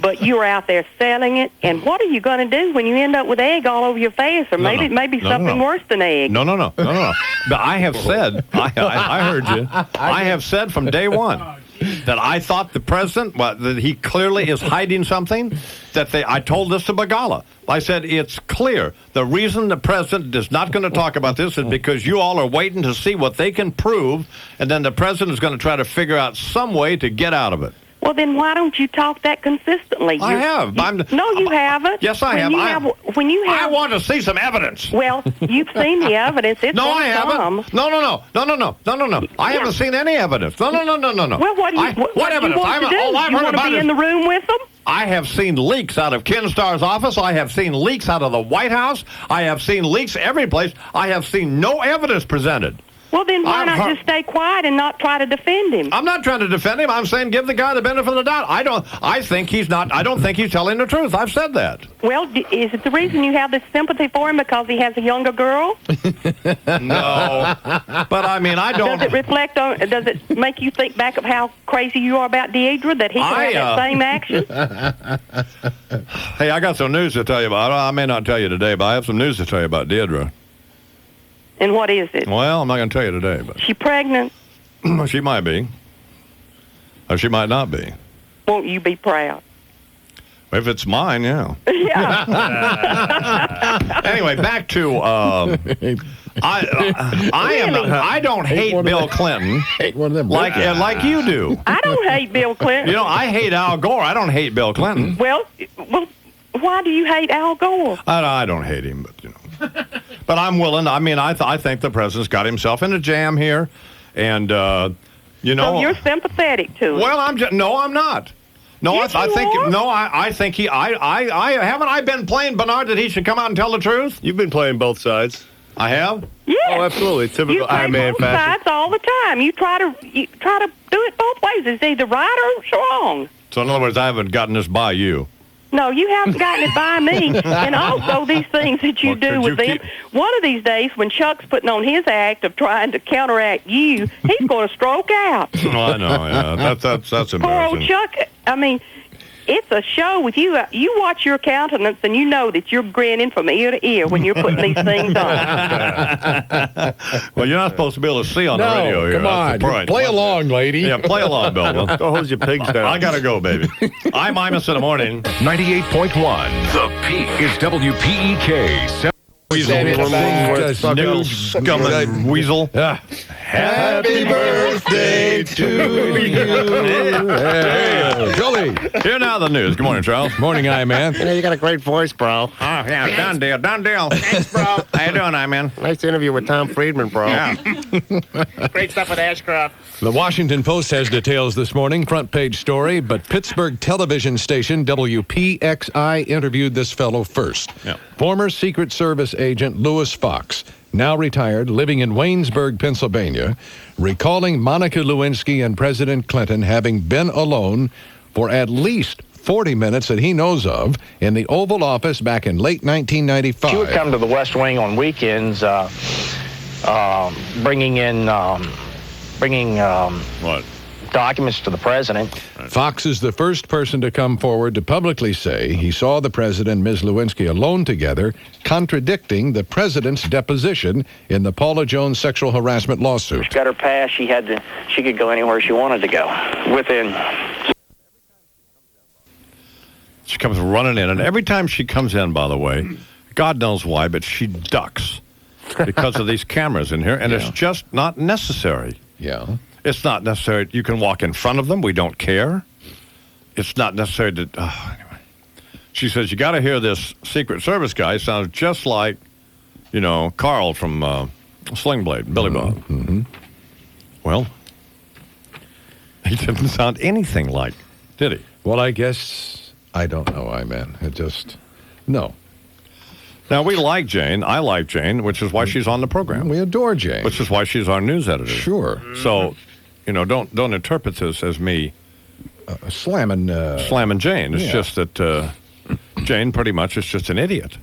But you're out there selling it, and what are you going to do when you end up with egg all over your face, or maybe something worse than egg? No. But I have said, I heard you. I have said from day one that I thought the president, that he clearly is hiding something. I told this to Bagala. I said, it's clear. The reason the president is not going to talk about this is because you all are waiting to see what they can prove, and then the president is going to try to figure out some way to get out of it. Well, then why don't you talk that consistently? I have. No, you haven't. Yes, I have. I want to see some evidence. Well, you've seen the evidence. It's no, I haven't. No. I haven't seen any evidence. No. Well, what do you evidence? Want to do? You want to be in the room with them? I have seen leaks out of Ken Starr's office. I have seen leaks out of the White House. I have seen leaks every place. I have seen no evidence presented. Well, then why not just stay quiet and not try to defend him? I'm not trying to defend him. I'm saying give the guy the benefit of the doubt. I don't think he's telling the truth. I've said that. Well, is it the reason you have this sympathy for him because he has a younger girl? No. But I mean, I don't. Does it make you think back of how crazy you are about Deidre, that he can have that same action? Hey, I got some news to tell you about. I may not tell you today, but I have some news to tell you about Deidre. And what is it? Well, I'm not going to tell you today. But she pregnant? She might be. Or she might not be. Won't you be proud? If it's mine, yeah. Yeah. Anyway, back to I don't hate Bill Clinton like you do. I don't hate Bill Clinton. You know, I hate Al Gore. I don't hate Bill Clinton. Well, why do you hate Al Gore? I don't hate him, but but I'm willing. I mean, I think the president's got himself in a jam here, and so you're sympathetic to him. Well, I'm not. No, yes, I think he. I haven't. I been playing Bernard that he should come out and tell the truth. You've been playing both sides. I have. Yes. Oh, absolutely. Typical Iron Man fashion. Sides all the time. You try to do it both ways. It's either right or wrong. So in other words, I haven't gotten this by you. No, you haven't gotten it by me. And also these things that you do with them. One of these days, when Chuck's putting on his act of trying to counteract you, he's going to stroke out. Oh, I know. Yeah, that's embarrassing. Poor old Chuck. I mean, it's a show with you. You watch your countenance, and you know that you're grinning from ear to ear when you're putting these things on. Well, you're not supposed to be able to see on the radio here. Come on. Play along, lady. Yeah, play along, Bill. Go hold your pigs down. I got to go, baby. I'm Imus in the morning. 98.1. The Peak is WPEK. Weasel. Happy birthday to you. Jolie. Here now the news. Good morning, Charles. Morning, I-Man. You got a great voice, bro. Oh, yeah, done deal. Thanks, bro. How you doing, I-Man? Nice interview with Tom Friedman, bro. Yeah. Great stuff with Ashcroft. The Washington Post has details this morning, front page story, but Pittsburgh television station WPXI interviewed this fellow first. Yeah. Former Secret Service agent Louis Fox, now retired, living in Waynesburg, Pennsylvania, recalling Monica Lewinsky and President Clinton having been alone for at least 40 minutes that he knows of in the Oval Office back in late 1995. She would come to the West Wing on weekends, bringing what? Documents to the president. Fox is the first person to come forward to publicly say he saw the president and Ms. Lewinsky alone together, contradicting the president's deposition in the Paula Jones sexual harassment lawsuit. She got her pass. She could go anywhere she wanted to go. She comes running in, and every time she comes in, by the way, God knows why, but she ducks because of these cameras in here, and it's just not necessary. Yeah. It's not necessary. You can walk in front of them. We don't care. It's not necessary to... anyway. She says, you got to hear this Secret Service guy. Sounds just like, Carl from Sling Blade, Billy Bob. Mm-hmm. Well, he didn't sound anything like, did he? Well, I guess... I don't know, I-Man. It just... No. Now, we like Jane. I like Jane, which is why she's on the program. We adore Jane. Which is why she's our news editor. Sure. So, don't interpret this as me slamming Jane. It's just that Jane pretty much is just an idiot.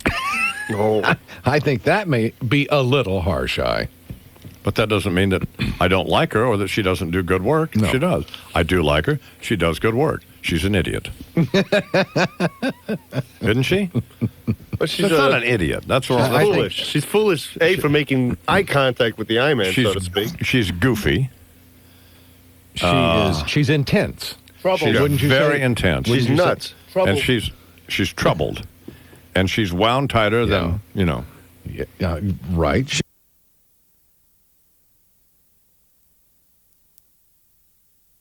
I think that may be a little harsh, But that doesn't mean that I don't like her or that she doesn't do good work. No. She does. I do like her. She does good work. She's an idiot. Isn't she? But she's not an idiot. That's wrong. Foolish. She's foolish, for making eye contact with the I-Man, so to speak. She's goofy. She's intense. She's Wouldn't you very say? intense. She's nuts. And she's troubled. And she's wound tighter than, right.